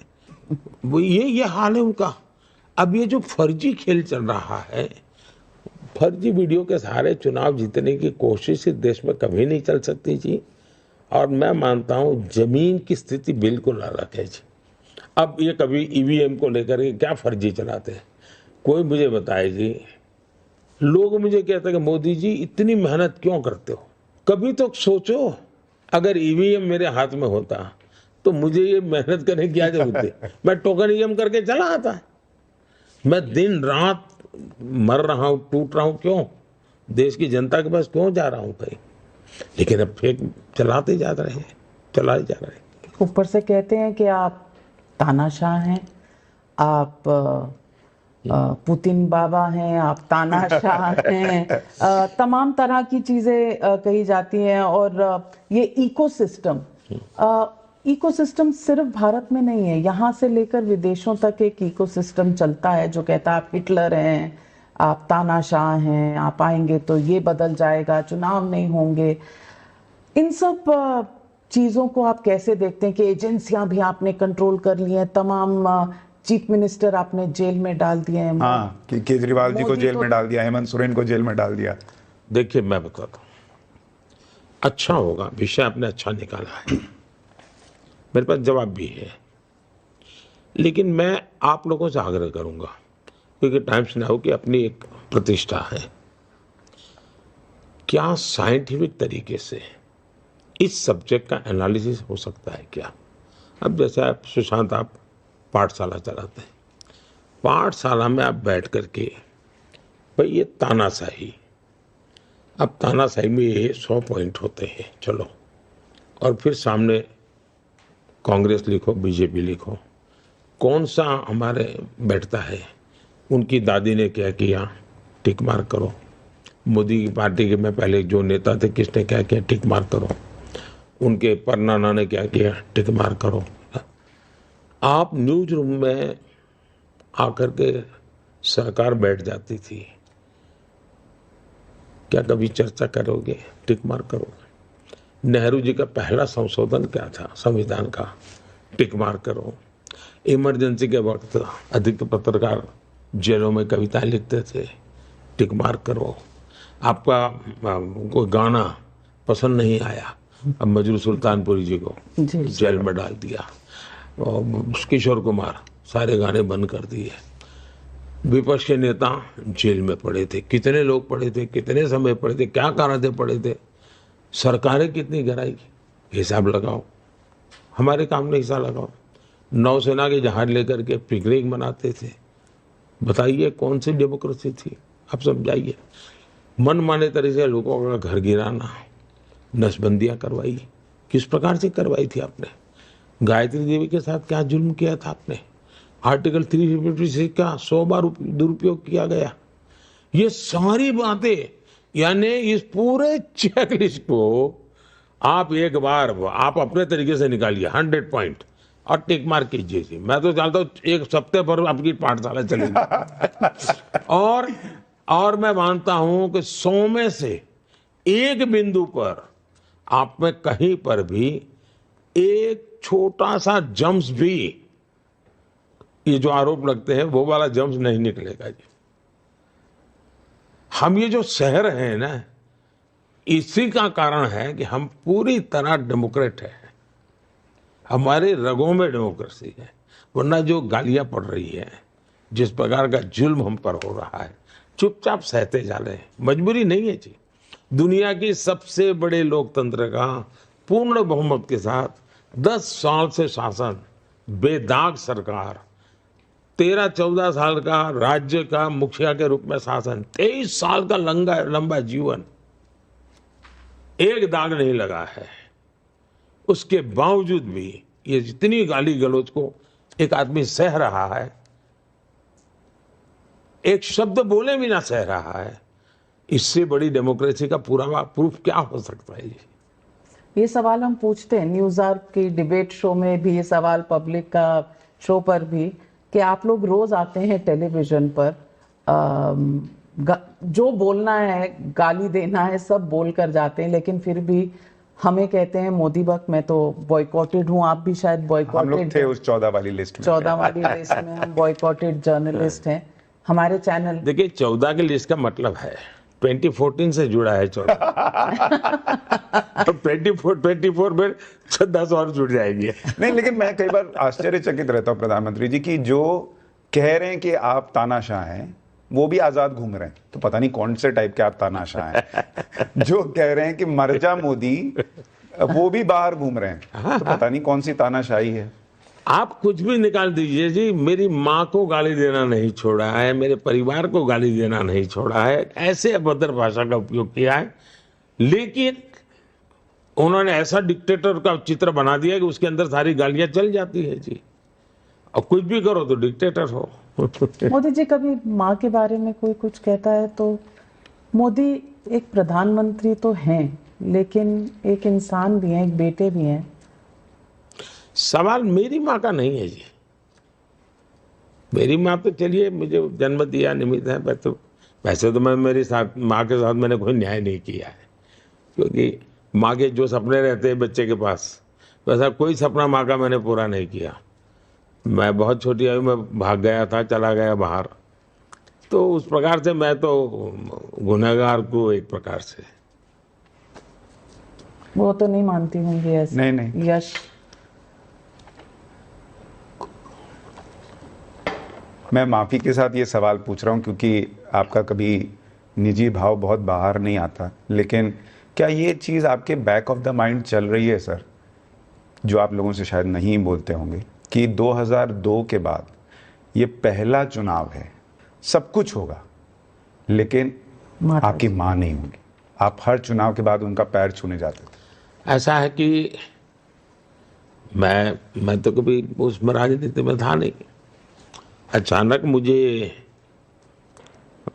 S2: वो ये हाल है उनका। अब ये जो फर्जी खेल चल रहा है, फर्जी वीडियो के सहारे चुनाव जीतने की कोशिश इस देश में कभी नहीं चल सकती जी। और मैं मानता हूं जमीन की स्थिति बिल्कुल अलग है जी। अब ये कभी ईवीएम को लेकर के क्या फर्जी चलाते हैं, कोई मुझे बताए जी। लोग मुझे कहते हैं कि मोदी जी इतनी मेहनत क्यों करते हो? कभी तो सोचो, अगर ईवीएम मेरे हाथ में होता तो मुझे ये मेहनत करने की क्या जरूरत है? मैं टोकन ईवीएम करके चला आता। मैं दिन रात मर रहा हूं, टूट रहा हूं, क्यों? देश की जनता के पास क्यों जा रहा हूं कहीं? लेकिन अब फेक चलाते जा रहे हैं, चलाए जा रहे हैं।
S1: ऊपर से कहते हैं कि आप तानाशाह हैं, आप पुतिन बाबा हैं, आप तानाशाह हैं, तमाम तरह की चीजें कही जाती हैं। और ये इकोसिस्टम सिर्फ भारत में नहीं है, यहाँ से लेकर विदेशों तक एक इकोसिस्टम चलता है जो कहता है आप हिटलर हैं, आप तानाशाह हैं, आप आएंगे तो ये बदल जाएगा, चुनाव नहीं होंगे। इन सब चीज़ों को आप कैसे देखते हैं कि एजेंसियां भी आपने कंट्रोल कर ली हैं, तमाम चीफ मिनिस्टर आपने जेल में डाल दिए हैं?
S3: हाँ, कि केजरीवाल जी को जेल में डाल दिया, हेमंत सोरेन को जेल में डाल दिया।
S2: देखिए, मैं बताता हूँ, अच्छा होगा, विषय आपने अच्छा निकाला है, मेरे पास जवाब भी है, लेकिन मैं आप लोगों से आग्रह करूंगा, क्योंकि टाइम्स नाउ की अपनी एक प्रतिष्ठा है, क्या साइंटिफिक तरीके से इस सब्जेक्ट का एनालिसिस हो सकता है क्या? अब जैसे आप सुशांत, आप पाठशाला चलाते हैं, पाठशाला में आप बैठ करके भाई ये तानाशाही, अब तानाशाही में ये 100 पॉइंट होते हैं, चलो, और फिर सामने कांग्रेस लिखो, बीजेपी लिखो, कौन सा हमारे बैठता है? उनकी दादी ने क्या किया, टिक मार करो। मोदी की पार्टी के में पहले जो नेता थे, किसने क्या किया, टिक मार करो। उनके परनाना ने क्या किया, टिक मार करो। आप न्यूज रूम में आकर के सरकार बैठ जाती थी, क्या कभी चर्चा करोगे? टिक मार करो। नेहरू जी का पहला संशोधन क्या था संविधान का? टिक मार करो। इमरजेंसी के वक्त अधिक पत्रकार जेलों में कविताएं लिखते थे, टिक मार करो। आपका कोई गाना पसंद नहीं आया, अब मजरू सुल्तानपुरी जी को जेल में डाल दिया, और किशोर कुमार सारे गाने बंद कर दिए। विपक्ष के नेता जेल में पड़े थे, कितने लोग पड़े थे, कितने समय पड़े थे, क्या कारण थे पड़े थे, सरकारें कितनी गिराएगी, हिसाब लगाओ। हमारे काम में हिसाब लगाओ। नौसेना के जहाज लेकर के पिकनिक मनाते थे, बताइए कौन सी डेमोक्रेसी थी? आप समझाइए। मन माने तरह से लोगों का घर गिराना, नसबंदियां करवाई, किस प्रकार से करवाई थी आपने? गायत्री देवी के साथ क्या जुल्म किया था आपने? आर्टिकल 356 का 100 बार दुरुपयोग किया गया। ये सारी बातें, यानी इस पूरे चेकलिस्ट को आप एक बार आप अपने तरीके से निकालिए 100 पॉइंट और टिक मार्क कीजिए जी। मैं तो चाहता हूँ एक सप्ताह पर आपकी पाठशाला चलेगी। और मैं मानता हूं कि 100 में से एक बिंदु पर आप में कहीं पर भी एक छोटा सा जम्स भी, ये जो आरोप लगते हैं वो वाला जम्स नहीं निकलेगा जी। हम ये जो शहर हैं ना, इसी का कारण है कि हम पूरी तरह डेमोक्रेट हैं, हमारे रगों में डेमोक्रेसी है। वरना जो गालियां पड़ रही है, जिस प्रकार का जुल्म हम पर हो रहा है, चुपचाप सहते जा रहे हैं, मजबूरी नहीं है जी। दुनिया की सबसे बड़े लोकतंत्र का पूर्ण बहुमत के साथ 10 साल से शासन, बेदाग सरकार, 13-14 साल का राज्य का मुखिया के रूप में शासन, 23 साल का लंबा जीवन, एक दाग नहीं लगा है। उसके बावजूद भी ये जितनी गाली गलौज को एक आदमी सह रहा है, एक शब्द बोले भी ना सह रहा है, इससे बड़ी डेमोक्रेसी का पूरा प्रूफ क्या हो सकता है?
S1: ये सवाल हम पूछते हैं न्यूज़ आर्क की डिबेट शो में भी, ये सवाल पब्लिक का शो पर भी, कि आप लोग रोज आते हैं टेलीविजन पर, जो बोलना है, गाली देना है, सब बोल कर जाते हैं, लेकिन फिर भी हमें कहते हैं मोदी वक्त मैं तो बॉयकॉटेड हूँ, आप भी शायद बॉयकॉटेड,
S3: हम लोग थे उस 14 वाली लिस्ट में।
S1: 14 वाली लिस्ट में हम बॉयकॉटेड जर्नलिस्ट हैं। हमारे चैनल,
S2: देखिए 14 की लिस्ट का मतलब है 2014 से जुड़ा है 14। तो 24 में 10 और जुड़ जाएगी।
S3: नहीं, लेकिन मैं कई बार आश्चर्यचकित रहता हूँ प्रधानमंत्री जी की, जो कह रहे हैं कि आप तानाशाह हैं वो भी आजाद घूम रहे हैं, तो पता नहीं कौन से टाइप के आप तानाशाह हैं। जो कह रहे हैं कि मर जा मोदी, वो भी बाहर घूम रहे हैं, तो पता नहीं कौन सी तानाशाही है।
S2: आप कुछ भी निकाल दीजिए जी, मेरी माँ को गाली देना नहीं छोड़ा है, मेरे परिवार को गाली देना नहीं छोड़ा है, ऐसे अभद्र भाषा का उपयोग किया है। लेकिन उन्होंने ऐसा डिक्टेटर का चित्र बना दिया कि उसके अंदर सारी गालियां चल जाती है जी, और कुछ भी करो तो डिक्टेटर हो।
S1: मोदी जी, कभी माँ के बारे में कोई कुछ कहता है तो, मोदी एक प्रधानमंत्री तो हैं, लेकिन एक इंसान भी हैं, एक बेटे भी हैं।
S2: सवाल मेरी माँ का नहीं है जी। मेरी माँ तो चलिए मुझे जन्म दिया, निमित्त है, वैसे तो मैं मेरी माँ के साथ मैंने कोई न्याय नहीं किया है, क्योंकि माँ के जो सपने रहते हैं बच्चे के पास, वैसा कोई सपना माँ का मैंने पूरा नहीं किया। मैं बहुत छोटी आयु में भाग गया था, चला गया बाहर, तो उस प्रकार से मैं तो गुनहगार को एक प्रकार से।
S1: वो तो नहीं मानती होंगी ऐसे।
S3: नहीं।
S1: यश,
S3: मैं माफ़ी के साथ ये सवाल पूछ रहा हूँ क्योंकि आपका कभी निजी भाव बहुत बाहर नहीं आता, लेकिन क्या ये चीज़ आपके बैक ऑफ द माइंड चल रही है सर, जो आप लोगों से शायद नहीं बोलते होंगे, कि 2002 के बाद ये पहला चुनाव है, सब कुछ होगा लेकिन आपकी माँ नहीं होगी, आप हर चुनाव के बाद उनका पैर छूने जाते थे।
S2: ऐसा है कि मैं तो कभी उसमें राजनीति में था नहीं। अचानक मुझे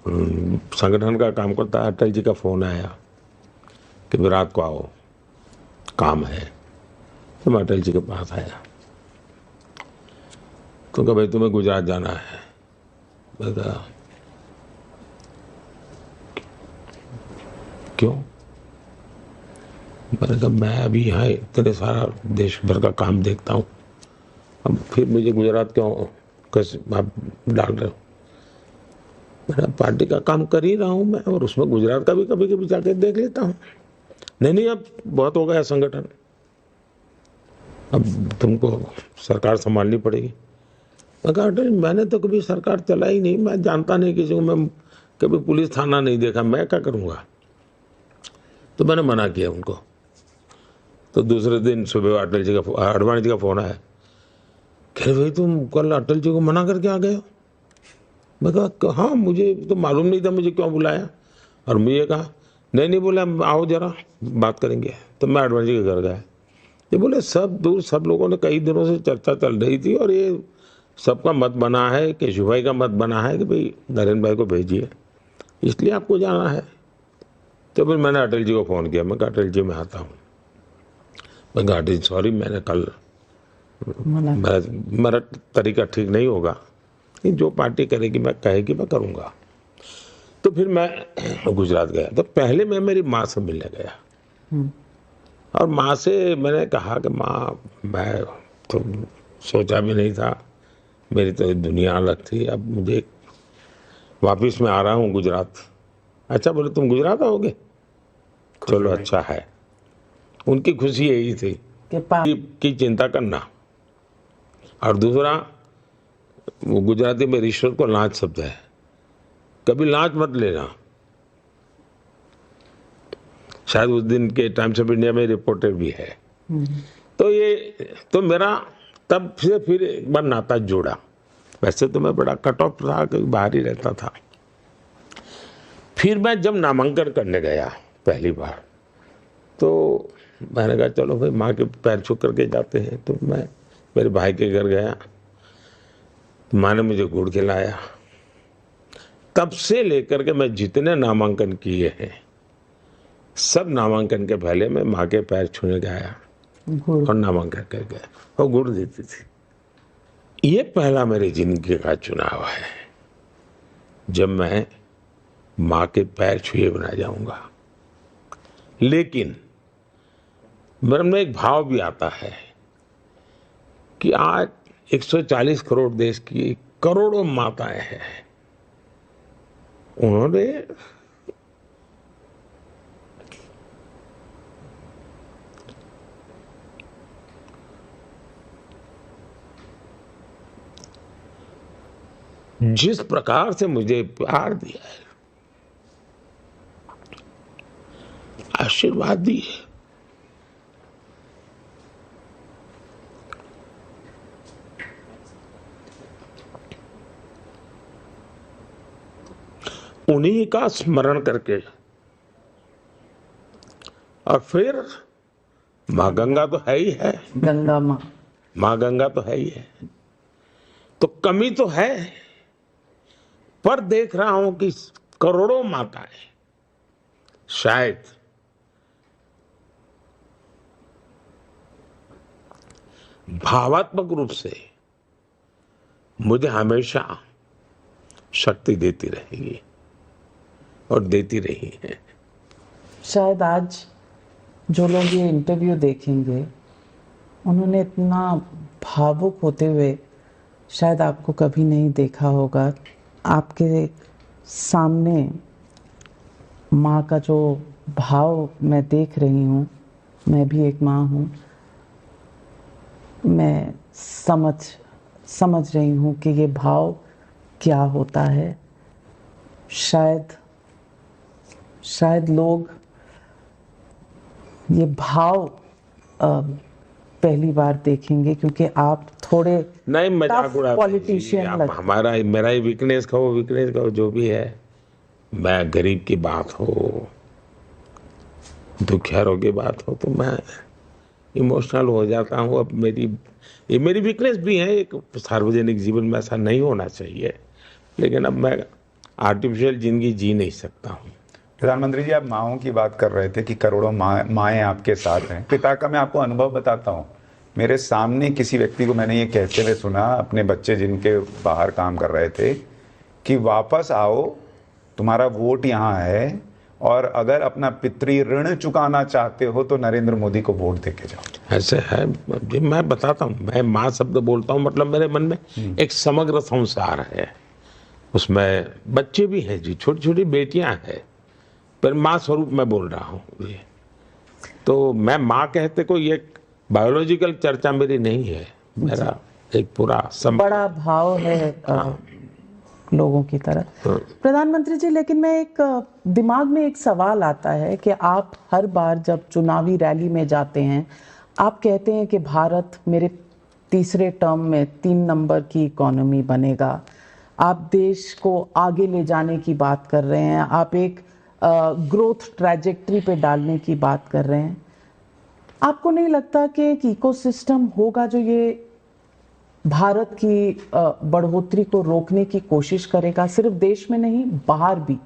S2: संगठन का काम करता अटल जी का फोन आया कि विराट को आओ, काम है। तो मैं अटल जी के पास आया, तो कहा भाई तुम्हें गुजरात जाना है। मैं कहा क्यों? मैंने कहा मैं अभी यहाँ इतने सारा देश भर का काम देखता हूँ, अब फिर मुझे गुजरात क्यों कैसे आप डाल रहे हो? मैं पार्टी का काम कर ही रहा हूँ मैं, और उसमें गुजरात का भी कभी कभी जाके देख लेता हूँ। नहीं अब बहुत हो गया संगठन, अब तुमको सरकार संभालनी पड़ेगी। मैं कहा अटल मैंने तो कभी सरकार चलाई नहीं, मैं जानता नहीं किसी को, मैं कभी पुलिस थाना नहीं देखा, मैं क्या करूँगा? तो मैंने मना किया उनको। तो दूसरे दिन सुबह अटल जी का, आडवाणी जी का फोन आया, कह रहे भाई तुम कल अटल जी को मना करके आ गए हो? मैं कहा हाँ, मुझे तो मालूम नहीं था मुझे क्यों बुलाया। और मुझे कहा नहीं बोला आओ जरा बात करेंगे। तो मैं आडवाणी जी के घर गया। ये बोले सब लोगों ने कई दिनों से चर्चा चल रही थी, और ये सबका मत बना है, केशु भाई का मत बना है कि भाई नरेंद्र भाई को भेजिए। इसलिए आपको जाना है। तो फिर मैंने अटल जी को फ़ोन किया, मैं कहा अटल जी मैं आता हूँ। मैं कहा अटल सॉरी, मैंने कल मेरा तरीका ठीक नहीं होगा, कि जो पार्टी करेगी मैं कहेगी मैं करूँगा। तो फिर मैं गुजरात गया। तो पहले मैं मेरी माँ से मिलने गया और माँ से मैंने कहा कि माँ मैं तो सोचा भी नहीं था, मेरी तो दुनिया अलग थी, अब मुझे वापस मैं आ रहा हूँ गुजरात। अच्छा, बोले तुम गुजरात आओगे, चलो अच्छा है। उनकी खुशी यही थी की चिंता करना। और दूसरा, वो गुजराती में रिश्वत को लांच शब्द है, कभी लांच मत लेना। शायद उस दिन के टाइम्स ऑफ इंडिया में रिपोर्टेड भी है। तो ये तो मेरा तब से फिर एक बार नाता जोड़ा। वैसे तो मैं बड़ा कट ऑफ था, कहीं बाहर ही रहता था। फिर मैं जब नामांकन करने गया पहली बार, तो मैंने कहा चलो भाई माँ के पैर छू करके जाते हैं। तो मैं मेरे भाई के घर गया, माँ ने मुझे गुड़ खिलाया। तब से लेकर के मैं जितने नामांकन किए हैं, सब नामांकन के पहले मैं माँ के पैर छूने गया और नामांकन कर गया, और गुड़ देती थी। ये पहला मेरी जिंदगी का चुनाव है जब मैं माँ के पैर छुए बिना जाऊंगा। लेकिन मेरे में एक भाव भी आता है कि आज 140 करोड़ देश की करोड़ों माताएं हैं, उन्होंने जिस प्रकार से मुझे प्यार दिया है, आशीर्वाद दिए, उन्हीं का स्मरण करके, और फिर माँ गंगा तो है ही है,
S1: गंगा
S2: माँ गंगा तो है ही है। तो कमी तो है, पर देख रहा हूं कि करोड़ों माताएं शायद भावात्मक रूप से मुझे हमेशा शक्ति देती रहेगी और देती रही है।
S1: शायद आज जो लोग ये इंटरव्यू देखेंगे, उन्होंने इतना भावुक होते हुए शायद आपको कभी नहीं देखा होगा। आपके सामने माँ का जो भाव मैं देख रही हूँ, मैं भी एक माँ हूँ, मैं समझ रही हूँ कि ये भाव क्या होता है। शायद लोग ये भाव पहली बार देखेंगे, क्योंकि आप थोड़े
S2: नहीं मजाक उड़ाते
S1: पॉलिटिशियन
S2: आप, हमारा मेरा ही वीकनेस कहो जो भी है। मैं गरीब की बात हो, दुखियारों की बात हो, तो मैं इमोशनल हो जाता हूँ। अब ये मेरी वीकनेस भी है। एक सार्वजनिक जीवन में ऐसा नहीं होना चाहिए, लेकिन अब मैं आर्टिफिशियल जिंदगी जी नहीं सकता हूँ।
S3: प्रधानमंत्री जी, आप माँओं की बात कर रहे थे कि करोड़ों माएँ आपके साथ हैं। पिता का मैं आपको अनुभव बताता हूँ। मेरे सामने किसी व्यक्ति को मैंने ये कहते हुए सुना, अपने बच्चे जिनके बाहर काम कर रहे थे, कि वापस आओ, तुम्हारा वोट यहाँ है, और अगर अपना पितृ ऋण चुकाना चाहते हो तो नरेंद्र मोदी को वोट देके जाओ।
S2: ऐसे है जी, मैं बताता हूँ। मैं माँ शब्द बोलता हूँ, मतलब मेरे मन में एक समग्र संसार है, उसमें बच्चे भी हैं जी, छोटी छोटी बेटियां हैं, पर माँ स्वरूप मैं बोल रहा हूँ जी। तो मैं माँ कहते कोई एक बायोलॉजिकल चर्चा मेरी नहीं है, मेरा एक पूरा
S1: बड़ा भाव है लोगों की तरह। प्रधानमंत्री जी, लेकिन मैं एक दिमाग में एक सवाल आता है कि आप हर बार जब चुनावी रैली में जाते हैं, आप कहते हैं कि भारत मेरे तीसरे टर्म में 3 नंबर की इकोनॉमी बनेगा। आप देश को आगे ले जाने की बात कर रहे हैं, आप एक ग्रोथ ट्रैजेक्टरी पे डालने की बात कर रहे हैं। आपको नहीं लगता कि एक इकोसिस्टम होगा जो ये भारत की बढ़ोतरी को रोकने की कोशिश करेगा, सिर्फ देश में नहीं बाहर भी?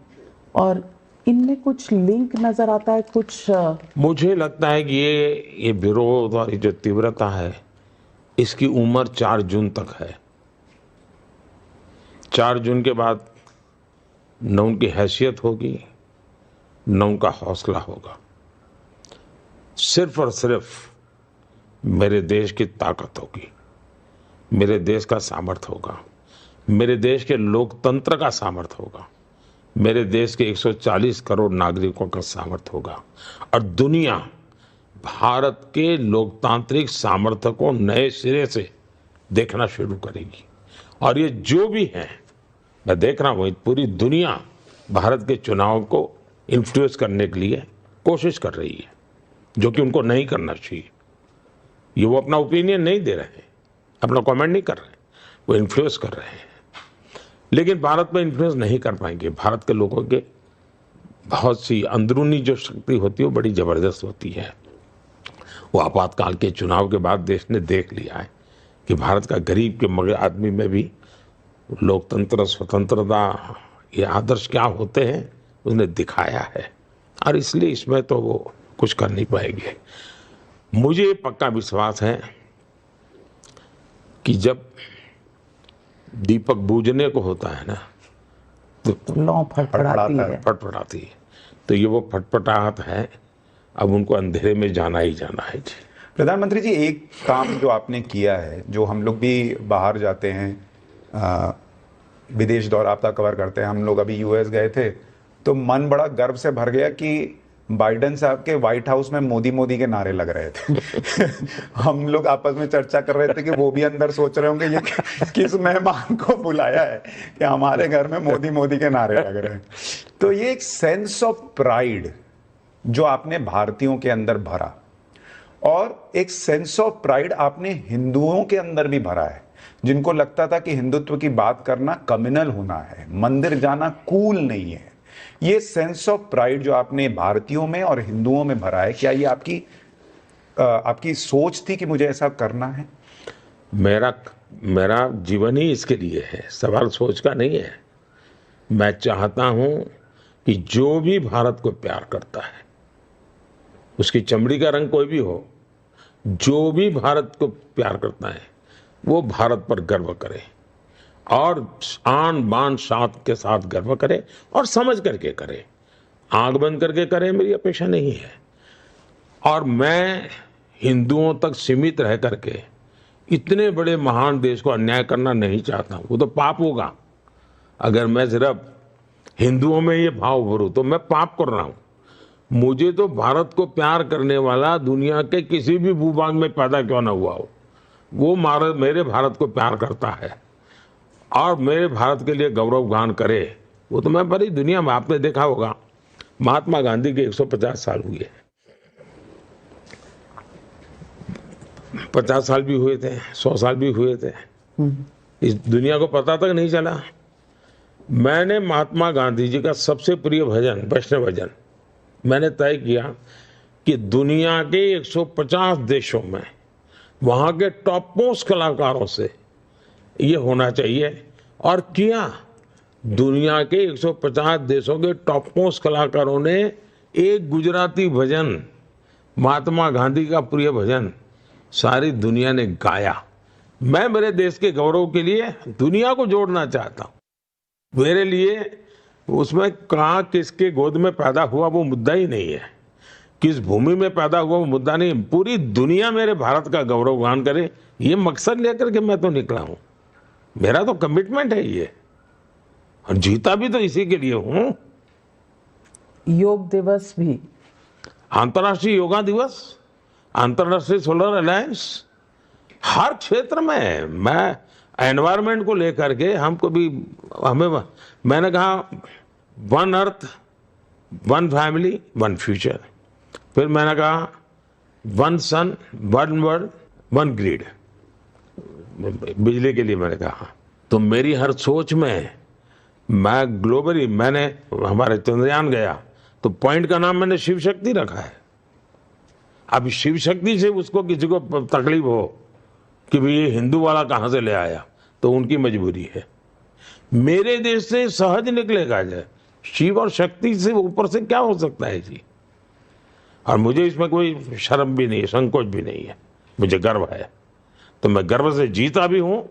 S1: और इनमें कुछ लिंक नजर आता है, कुछ
S2: मुझे लगता है कि ये विरोध और ये जो तीव्रता है, इसकी उम्र 4 जून तक है। 4 जून के बाद न उनकी हैसियत होगी, न उनका हौसला होगा। सिर्फ और सिर्फ मेरे देश की ताकत होगी, मेरे देश का सामर्थ्य होगा, मेरे देश के लोकतंत्र का सामर्थ्य होगा, मेरे देश के 140 करोड़ नागरिकों का सामर्थ्य होगा, और दुनिया भारत के लोकतांत्रिक सामर्थ्य को नए सिरे से देखना शुरू करेगी। और ये जो भी है, मैं देख रहा हूँ, पूरी दुनिया भारत के चुनाव को इन्फ्लुएंस करने के लिए कोशिश कर रही है, जो कि उनको नहीं करना चाहिए। ये वो अपना ओपिनियन नहीं दे रहे हैं, अपना कमेंट नहीं कर रहे हैं, वो इन्फ्लुएंस कर रहे हैं। लेकिन भारत में इन्फ्लुएंस नहीं कर पाएंगे। भारत के लोगों के बहुत सी अंदरूनी जो शक्ति होती है वो बड़ी ज़बरदस्त होती है। वो आपातकाल के चुनाव के बाद देश ने देख लिया है कि भारत का गरीब के मगर आदमी में भी लोकतंत्र, स्वतंत्रता, ये आदर्श क्या होते हैं उसने दिखाया है, और इसलिए इसमें तो वो कुछ कर नहीं पाएंगे। मुझे पक्का विश्वास है कि जब दीपक बूझने को होता है ना, तो
S1: लौ फटफड़ाती है।
S2: फटफटाती है। तो ये वो फटफटाहट है, अब उनको अंधेरे में जाना ही जाना है जी।
S3: प्रधानमंत्री जी, एक काम जो आपने किया है, जो हम लोग भी बाहर जाते हैं, विदेश दौरा आपका कवर करते हैं, हम लोग अभी यूएस गए थे, तो मन बड़ा गर्व से भर गया कि बाइडेन साहब के व्हाइट हाउस में मोदी मोदी के नारे लग रहे थे। हम लोग आपस में चर्चा कर रहे थे कि वो भी अंदर सोच रहे होंगे ये किस मेहमान को बुलाया है कि हमारे घर में मोदी मोदी के नारे लग रहे हैं। तो ये एक सेंस ऑफ प्राइड जो आपने भारतीयों के अंदर भरा, और एक सेंस ऑफ प्राइड आपने हिंदुओं के अंदर भी भरा है, जिनको लगता था कि हिंदुत्व की बात करना कम्युनल होना है, मंदिर जाना कूल नहीं है। ये सेंस ऑफ प्राइड जो आपने भारतीयों में और हिंदुओं में भरा है, क्या ये आपकी सोच थी कि मुझे ऐसा करना है?
S2: मेरा जीवन ही इसके लिए है, सवाल सोच का नहीं है। मैं चाहता हूं कि जो भी भारत को प्यार करता है, उसकी चमड़ी का रंग कोई भी हो, जो भी भारत को प्यार करता है वो भारत पर गर्व करे, और आन बान शान के साथ गर्व करे, और समझ करके करे। आंख बंद करके करे मेरी अपेक्षा नहीं है। और मैं हिंदुओं तक सीमित रह करके इतने बड़े महान देश को अन्याय करना नहीं चाहता हूँ। वो तो पाप होगा। अगर मैं सिर्फ हिंदुओं में ये भाव भरूं तो मैं पाप कर रहा हूँ। मुझे तो भारत को प्यार करने वाला दुनिया के किसी भी भूभाग में पैदा क्यों ना हुआ हो, वो मेरे भारत को प्यार करता है और मेरे भारत के लिए गौरव गान करे। वो तो मैं बड़ी दुनिया में, आपने देखा होगा, महात्मा गांधी के 150 साल हुए, 50 साल भी हुए थे, 100 साल भी हुए थे। इस दुनिया को पता तक नहीं चला। मैंने महात्मा गांधी जी का सबसे प्रिय भजन, वैष्णव भजन, मैंने तय किया कि दुनिया के 150 देशों में वहाँ के टॉप मोस्ट कलाकारों से ये होना चाहिए, और किया। दुनिया के 150 देशों के टॉप मोस्ट कलाकारों ने एक गुजराती भजन, महात्मा गांधी का प्रिय भजन, सारी दुनिया ने गाया। मैं मेरे देश के गौरव के लिए दुनिया को जोड़ना चाहता हूँ। मेरे लिए उसमें कहाँ किसके गोद में पैदा हुआ वो मुद्दा ही नहीं है, किस भूमि में पैदा हुआ वो मुद्दा नहीं। पूरी दुनिया मेरे भारत का गौरव गान करे, ये मकसद लेकर के मैं तो निकला हूँ। मेरा तो कमिटमेंट है ये, और जीता भी तो इसी के लिए हूँ।
S1: योग दिवस भी,
S2: अंतर्राष्ट्रीय योगा दिवस, अंतर्राष्ट्रीय सोलर अलायंस, हर क्षेत्र में मैं एनवायरनमेंट को लेकर के मैंने कहा one earth, one family, one future. फिर मैंने कहा वन सन, वन वर्ल्ड, वन ग्रिड, बिजली के लिए मैंने कहा। तो मेरी हर सोच में मैं ग्लोबली, मैंने हमारे चंद्रयान गया तो पॉइंट का नाम मैंने शिव शक्ति रखा है। अब शिव शक्ति से उसको किसी को तकलीफ हो कि भाई ये हिंदू वाला कहाँ से ले आया, तो उनकी मजबूरी है। मेरे देश से सहज निकलेगा, शिव और शक्ति से ऊपर से क्या हो सकता है जी। और मुझे इसमें कोई शर्म भी नहीं है, संकोच भी नहीं है, मुझे गर्व है। तो मैं गर्व से जीता भी हूं,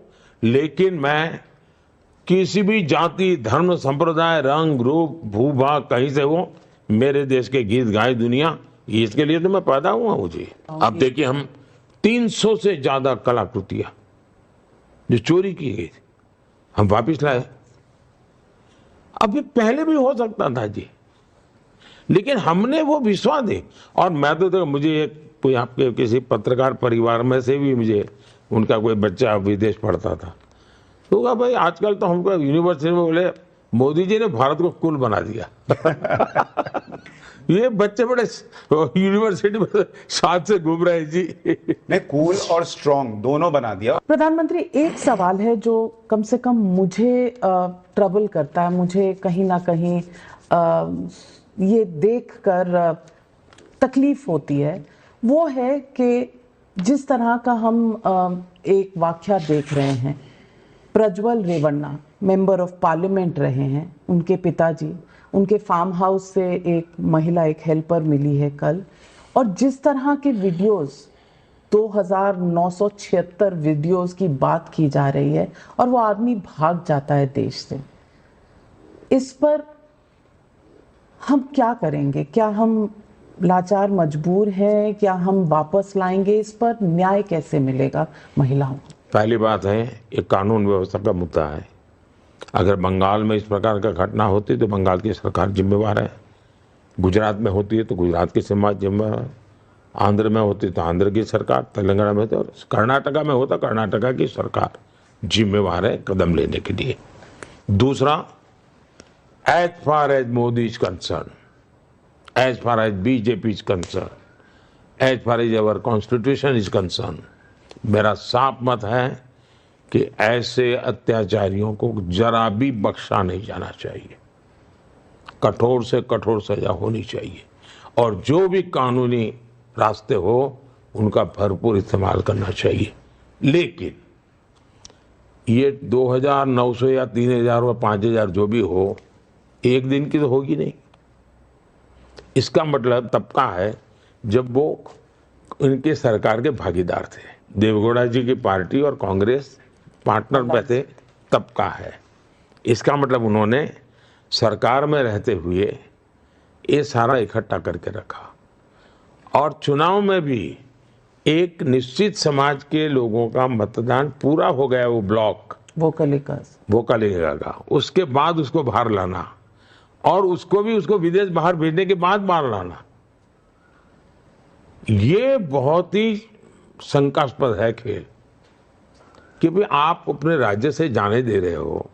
S2: लेकिन मैं किसी भी जाति, धर्म, संप्रदाय, रंग, रूप, भूभाग कहीं से हो, मेरे देश के गीत गाए दुनिया, इसके लिए तो मैं पैदा हुआ हूं जी। अब देखिए, हम 300 से ज्यादा कलाकृतियां जो चोरी की गई थी हम वापिस लाए। अभी पहले भी हो सकता था जी, लेकिन हमने वो विश्वास दे। और मैं तो मुझे कोई आपके किसी पत्रकार परिवार में से भी मुझे उनका कोई बच्चा विदेश पढ़ता था, तो कहा भाई आजकल तो हमको यूनिवर्सिटी में बोले मोदी जी ने भारत को कूल बना दिया। ये बच्चे बड़े यूनिवर्सिटी में साथ से घूम रहे हैं जी।
S3: नहीं, कूल और स्ट्रॉन्ग दोनों बना दिया।
S1: प्रधानमंत्री, एक सवाल है जो कम से कम मुझे ट्रबल करता है, मुझे कहीं ना कहीं ये देखकर तकलीफ होती है, वो है कि जिस तरह का हम एक वाकया देख रहे हैं, Prajwal Revanna member of parliament रहे हैं, उनके पिताजी, उनके फार्म हाउस से एक महिला, एक हेल्पर मिली है कल, और जिस तरह के वीडियोस 2976 वीडियोस की बात की जा रही है और वो आदमी भाग जाता है देश से, इस पर हम क्या करेंगे? क्या हम लाचार मजबूर हैं? क्या हम वापस लाएंगे? इस पर न्याय कैसे मिलेगा महिलाओं को?
S2: पहली बात है, ये कानून व्यवस्था का मुद्दा है। अगर बंगाल में इस प्रकार का घटना होती तो बंगाल की सरकार जिम्मेवार है, गुजरात में होती है तो गुजरात की सरकार जिम्मेवार, आंध्र में होती तो आंध्र की सरकार, तेलंगाना में तो, कर्नाटका में होता कर्नाटका की सरकार जिम्मेवार है कदम लेने के लिए। दूसरा, as far as Modi is concern, as far as BJP is concern, as far as our constitution is concern, मेरा साफ मत है कि ऐसे अत्याचारियों को जरा भी बख्शा नहीं जाना चाहिए, कठोर से कठोर सजा होनी चाहिए, और जो भी कानूनी रास्ते हो उनका भरपूर इस्तेमाल करना चाहिए। लेकिन ये 2900 या 3000 या 5000 जो भी हो, एक दिन की तो होगी नहीं। इसका मतलब तबका है जब वो इनके सरकार के भागीदार थे, देवेगौड़ा जी की पार्टी और कांग्रेस पार्टनर में थे, तबका है। इसका मतलब उन्होंने सरकार में रहते हुए ये सारा इकट्ठा करके रखा, और चुनाव में भी एक निश्चित समाज के लोगों का मतदान पूरा हो गया, वो ब्लॉक वोकल का, उसके बाद उसको बाहर लाना, और उसको विदेश बाहर भेजने के बाद बाहर लाना, ये बहुत ही शंकास्पद है खेल। कि भाई आप अपने राज्य से जाने दे रहे हो,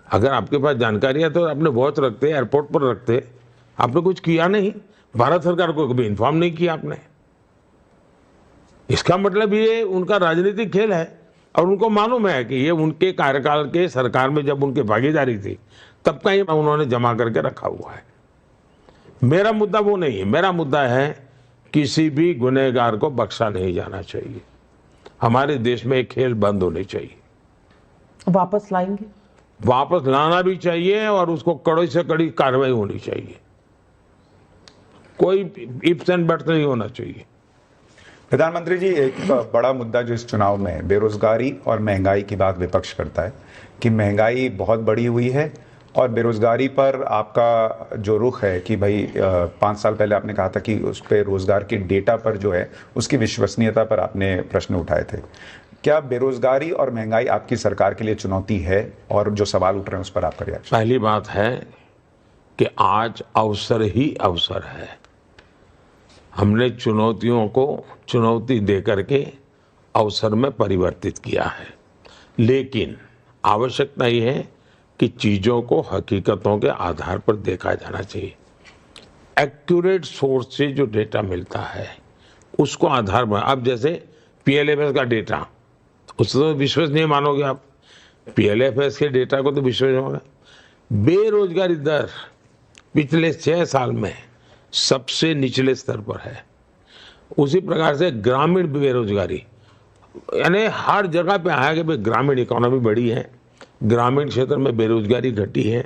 S2: अगर आपके पास जानकारी है तो अपने वॉच रखते, एयरपोर्ट पर रखते, आपने कुछ किया नहीं, भारत सरकार को कभी इन्फॉर्म नहीं किया आपने। इसका मतलब ये उनका राजनीतिक खेल है, और उनको मालूम है कि ये उनके कार्यकाल के सरकार में जब उनकी भागीदारी थी तब का ही उन्होंने जमा करके रखा हुआ है। मेरा मुद्दा वो नहीं है, मेरा मुद्दा है किसी भी गुनहगार को बख्शा नहीं जाना चाहिए। हमारे देश में एक खेल बंद होनी चाहिए।
S1: वापस लाएंगे?
S2: वापस लाना भी चाहिए, और उसको कड़ी से कड़ी कार्रवाई होनी चाहिए, कोई इफ्स एंड बट्स नहीं होना चाहिए।
S3: प्रधानमंत्री जी, एक बड़ा मुद्दा जो इस चुनाव में बेरोजगारी और महंगाई की बात विपक्ष करता है कि महंगाई बहुत बढ़ी हुई है, और बेरोजगारी पर आपका जो रुख है कि भाई 5 साल पहले आपने कहा था कि उस पर रोजगार के डेटा पर जो है उसकी विश्वसनीयता पर आपने प्रश्न उठाए थे। क्या बेरोजगारी और महंगाई आपकी सरकार के लिए चुनौती है, और जो सवाल उठ रहे हैं उस पर आपका रिएक्शन?
S2: पहली बात है कि आज अवसर ही अवसर है। हमने चुनौतियों को चुनौती दे करके अवसर में परिवर्तित किया है, लेकिन आवश्यकता ये है कि चीज़ों को हकीकतों के आधार पर देखा जाना चाहिए। एक्यूरेट सोर्स से जो डेटा मिलता है उसको आधार पर, अब जैसे PLFS का डेटा, उससे तो विश्वास नहीं मानोगे आप, PLFS के डेटा को तो विश्वास नहीं मानोगे। बेरोजगारी दर पिछले 6 साल में सबसे निचले स्तर पर है। उसी प्रकार से ग्रामीण बेरोजगारी, यानी हर जगह पे आया कि भाई ग्रामीण इकोनॉमी बढ़ी है, ग्रामीण क्षेत्र में बेरोजगारी घटी है,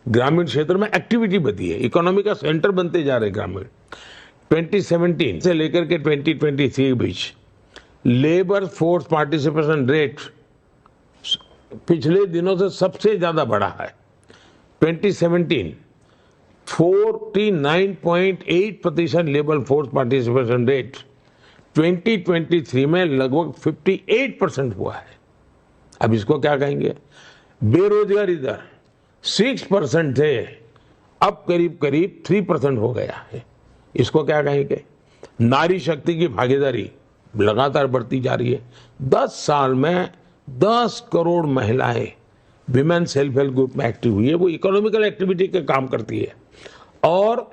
S2: ग्रामीण क्षेत्र में एक्टिविटी बढ़ी है, इकोनॉमी का सेंटर बनते जा रहे ग्रामीण। 2017 से लेकर के 2023 के बीच लेबर फोर्स पार्टिसिपेशन रेट पिछले दिनों से सबसे ज्यादा बढ़ा है। 2017 49.8% लेबर फोर्स पार्टिसिपेशन रेट 2023 में लगभग 58% हुआ है। अब इसको क्या कहेंगे? बेरोजगारी दर 6% थे, अब करीब करीब 3% हो गया है। इसको क्या कहेंगे? नारी शक्ति की भागीदारी लगातार बढ़ती जा रही है। 10 साल में 10 करोड़ महिलाएं विमेन सेल्फ हेल्प ग्रुप में एक्टिव हुई है। वो इकोनॉमिकल एक्टिविटी के काम करती है। और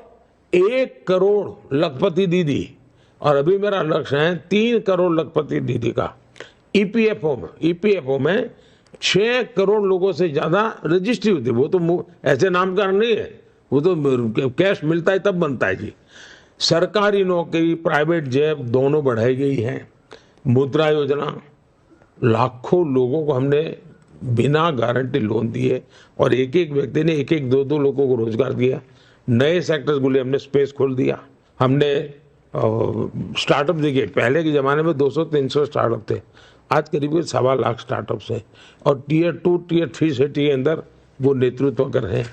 S2: 1 करोड़ लखपति दीदी, और अभी मेरा लक्ष्य है 3 करोड़ लखपति दीदी का ईपीएफओ में 6 करोड़ लोगों से ज्यादा रजिस्ट्री होती है। वो तो ऐसे नामकरण नहीं है, वो तो कैश मिलता है तब बनता है जी। सरकारी नौकरी, प्राइवेट जॉब दोनों बढ़ाई गई है। मुद्रा योजना, लाखों लोगों को हमने बिना गारंटी लोन दिए और एक एक व्यक्ति ने 1-1, 2-2 लोगों को रोजगार दिया। नए सेक्टर्स के लिए हमने स्पेस खोल दिया। हमने स्टार्टअप देखिए, पहले के जमाने में 200-300 स्टार्टअप थे, आज करीब 1.25 लाख स्टार्टअप्स हैं और टियर 2, टियर 3 सिटी के अंदर वो नेतृत्व कर रहे हैं।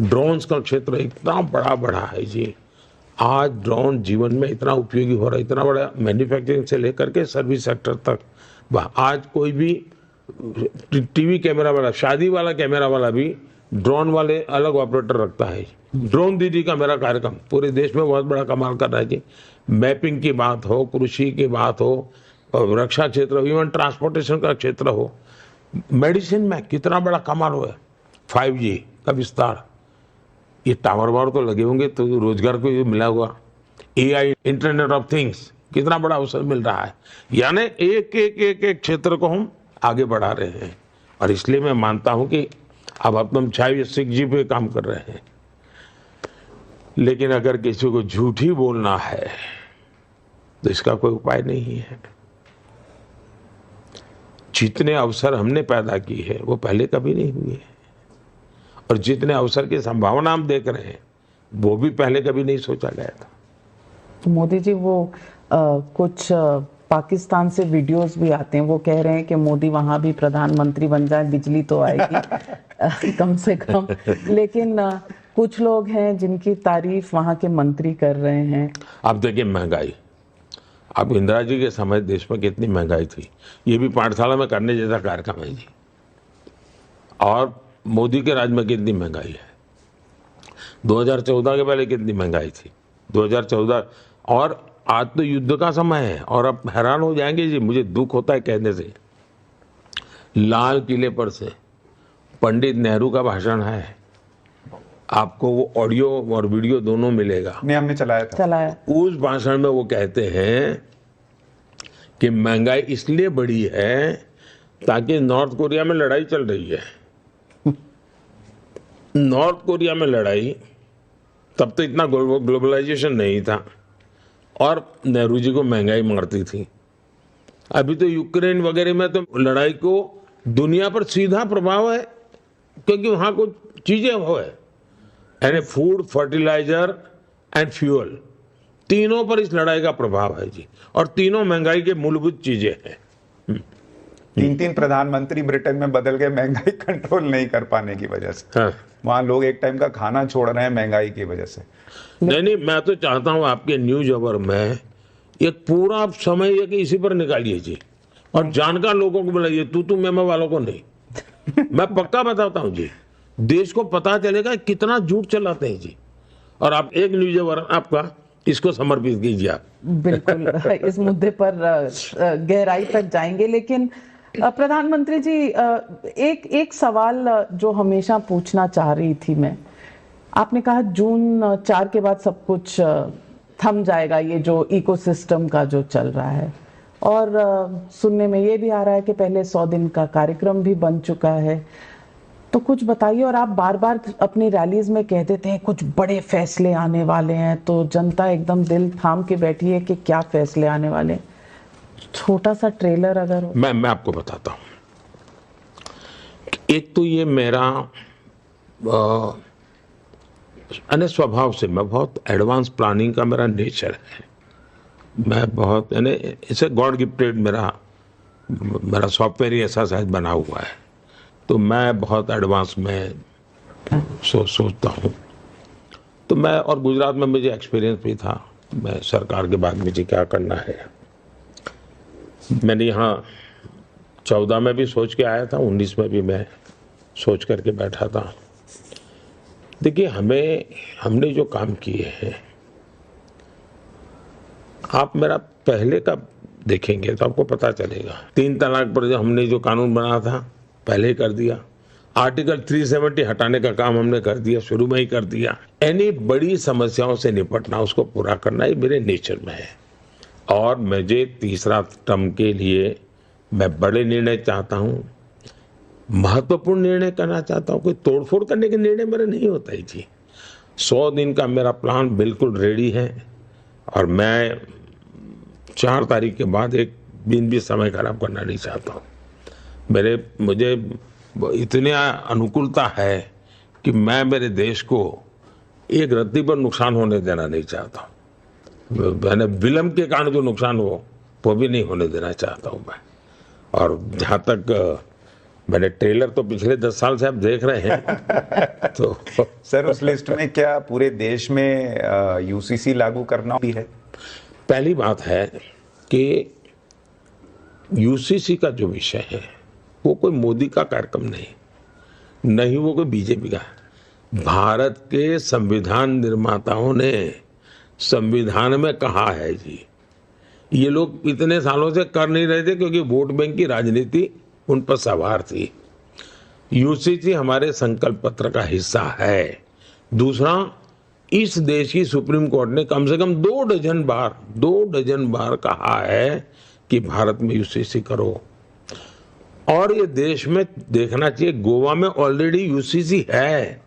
S2: ड्रोन्स का क्षेत्र इतना बड़ा है जी। आज ड्रोन जीवन में इतना उपयोगी हो रहा है, इतना बड़ा, मैन्युफैक्चरिंग से लेकर के सर्विस सेक्टर तक। आज कोई भी टीवी कैमरा वाला, शादी वाला कैमरा वाला भी ड्रोन वाले अलग ऑपरेटर रखता है। ड्रोन दीदी का मेरा कार्यक्रम पूरे देश में बहुत बड़ा कमाल कर रहा है जी। मैपिंग की बात हो, कृषि की बात हो, रक्षा क्षेत्र हो, इवन ट्रांसपोर्टेशन का क्षेत्र हो, मेडिसिन में कितना बड़ा कमाल हुआ है। 5G का विस्तार, ये टावर वावर तो लगे होंगे तो रोजगार को ये मिला हुआ। AI, इंटरनेट ऑफ थिंग्स, कितना बड़ा अवसर मिल रहा है। यानी एक क्षेत्र को हम आगे बढ़ा रहे हैं। और इसलिए मैं मानता हूं कि अब हम 6G पे काम कर रहे हैं। लेकिन अगर किसी को झूठ ही बोलना है तो इसका कोई उपाय नहीं है। जितने अवसर हमने पैदा की है वो पहले कभी नहीं हुए हैं, और जितने अवसर की संभावना हम देख रहे हैं वो भी पहले कभी नहीं सोचा गया था।
S1: तो मोदी जी, वो कुछ पाकिस्तान से वीडियोस भी आते हैं, वो कह रहे हैं कि मोदी वहां भी प्रधानमंत्री बन जाए, बिजली तो आएगी कम से कम। लेकिन कुछ लोग हैं जिनकी तारीफ वहां के मंत्री कर रहे हैं।
S2: आप देखिए महंगाई, अब इंदिरा जी के समय देश में कितनी महंगाई थी, ये भी पाठशाला में करने जैसा कार्यक्रम है जी। और मोदी के राज में कितनी महंगाई है, 2014 के पहले कितनी महंगाई थी 2014, और आज तो युद्ध का समय है। और अब हैरान हो जाएंगे जी, मुझे दुख होता है कहने से, लाल किले पर से पंडित नेहरू का भाषण है, आपको वो ऑडियो और वीडियो दोनों मिलेगा।
S3: नहीं, हमने चलाया।
S2: उस भाषण में वो कहते हैं कि महंगाई इसलिए बढ़ी है ताकि नॉर्थ कोरिया में लड़ाई चल रही है। नॉर्थ कोरिया में लड़ाई, तब तो इतना ग्लोबलाइजेशन नहीं था और नेहरू जी को महंगाई मारती थी। अभी तो यूक्रेन वगैरह में तो लड़ाई को दुनिया पर सीधा प्रभाव है, क्योंकि वहां कुछ चीजें हो है, यानी फूड, फर्टिलाइजर एंड फ्यूल, तीनों पर इस लड़ाई का प्रभाव है जी। और तीनों महंगाई के मूलभूत चीजें हैं।
S3: 3 प्रधानमंत्री ब्रिटेन में बदल गए महंगाई कंट्रोल नहीं कर पाने की वजह से।
S2: हाँ।
S3: वहां लोग एक टाइम का खाना छोड़ रहे हैं महंगाई की वजह से।
S2: नहीं, मैं तो चाहता हूं आपके न्यूज अवर में एक पूरा समय ये कि इसी पर निकालिए जी, और जानकार लोगों को बुलाइए, तू मैं वालों को नहीं। मैं पक्का बताता हूं जी, देश को पता चलेगा कितना झूठ चलाते हैं जी। और आप एक न्यूज अवर आपका इसको समर्पित कीजिए आप।
S1: बिल्कुल इस मुद्दे पर गहराई तक जाएंगे, लेकिन प्रधानमंत्री जी, एक सवाल जो हमेशा पूछना चाह रही थी मैं, आपने कहा जून 4 के बाद सब कुछ थम जाएगा, ये जो इकोसिस्टम का जो चल रहा है, और सुनने में ये भी आ रहा है कि पहले 100 दिन का कार्यक्रम भी बन चुका है। तो कुछ बताइए। और आप बार बार अपनी रैलीज में कह देते हैं कुछ बड़े फैसले आने वाले हैं, तो जनता एकदम दिल थाम के बैठी है कि क्या फैसले आने वाले हैं। छोटा सा ट्रेलर अगर
S2: मैं आपको बताता हूं, एक तो ये मेरा यानी स्वभाव से मैं बहुत एडवांस प्लानिंग का मेरा नेचर है। मैं बहुत यानी इसे गॉड गिफ्टेड मेरा सॉफ्टवेयर ही ऐसा शायद बना हुआ है, तो मैं बहुत एडवांस में सोचता हूँ। तो मैं और गुजरात में मुझे एक्सपीरियंस भी था, मैं सरकार के बाद मुझे क्या करना है। मैंने यहाँ 14 में भी सोच के आया था, 19 में भी मैं सोच करके बैठा था। देखिए हमने जो काम किए हैं, आप मेरा पहले का देखेंगे तो आपको पता चलेगा। 3 तलाक पर जो हमने जो कानून बनाया था पहले ही कर दिया। आर्टिकल 370 हटाने का काम हमने कर दिया, शुरू में ही कर दिया। यानी बड़ी समस्याओं से निपटना, उसको पूरा करना ये मेरे नेचर में है। और मुझे तीसरा टर्म के लिए मैं बड़े निर्णय चाहता हूँ, महत्वपूर्ण निर्णय करना चाहता हूँ। कोई तोड़फोड़ करने के निर्णय मेरे नहीं होता है जी। 100 दिन का मेरा प्लान बिल्कुल रेडी है और मैं 4 तारीख के बाद एक दिन भी समय खराब करना नहीं चाहता हूँ। मुझे इतनी अनुकूलता है कि मैं मेरे देश को एक रत्ती पर नुकसान होने देना नहीं चाहता हूँ। मैंने विलम्ब के कारण जो नुकसान हो वो भी नहीं होने देना चाहता हूँ मैं। और जहाँ तक मैंने ट्रेलर तो पिछले 10 साल से आप देख रहे हैं तो
S3: सर उस लिस्ट में क्या पूरे देश में यूसीसी लागू करना भी है?
S2: पहली बात है कि यूसीसी का जो विषय है वो कोई मोदी का कार्यक्रम नहीं वो कोई बीजेपी का। भारत के संविधान निर्माताओं ने संविधान में कहा है जी, ये लोग इतने सालों से कर नहीं रहे थे क्योंकि वोट बैंक की राजनीति उन पर सवार थी। यूसीसी हमारे संकल्प पत्र का हिस्सा है। दूसरा, इस देश की सुप्रीम कोर्ट ने कम से कम 2 डजन बार कहा है कि भारत में यूसीसी करो। और ये देश में देखना चाहिए, गोवा में ऑलरेडी यूसीसी है।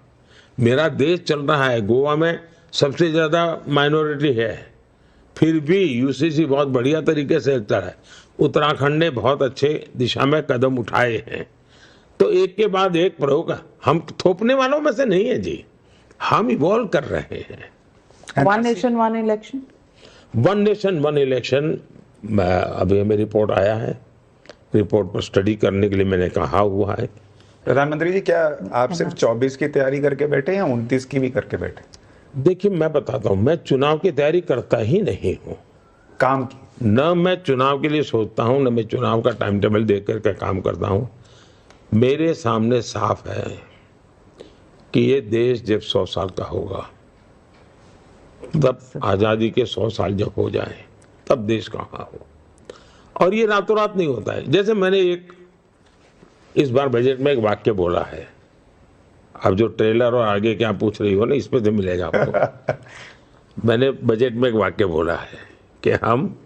S2: मेरा देश चल रहा है, गोवा में सबसे ज्यादा माइनॉरिटी है, फिर भी यूसीसी बहुत बढ़िया तरीके से चल रहा है। उत्तराखंड ने बहुत अच्छे दिशा में कदम उठाए हैं। तो एक के बाद एक प्रयोग, हम थोपने वालों में से नहीं है जी, हम इवॉल्व कर रहे हैं।
S1: 1 नेशन 1 इलेक्शन,
S2: 1 नेशन 1 इलेक्शन, अभी हमें रिपोर्ट आया है, रिपोर्ट पर स्टडी करने के लिए मैंने कहा हुआ है।
S3: प्रधानमंत्री जी, क्या आप सिर्फ 24 की तैयारी करके बैठे या 29 की भी करके बैठे?
S2: देखिए मैं बताता हूँ, मैं चुनाव की तैयारी करता ही नहीं हूँ।
S3: काम की
S2: न मैं चुनाव के लिए सोचता हूँ, न मैं चुनाव का टाइम टेबल देख करके काम करता हूँ। मेरे सामने साफ है कि ये देश जब 100 साल का होगा, तब आज़ादी के 100 साल जब हो जाए, तब देश कहाँ हो। और ये रातों रात नहीं होता है। जैसे मैंने इस बार बजट में एक वाक्य बोला है, अब जो ट्रेलर और आगे क्या पूछ रही हो ना, इसमें से मिलेगा आपको। मैंने बजट में एक वाक्य बोला है कि हम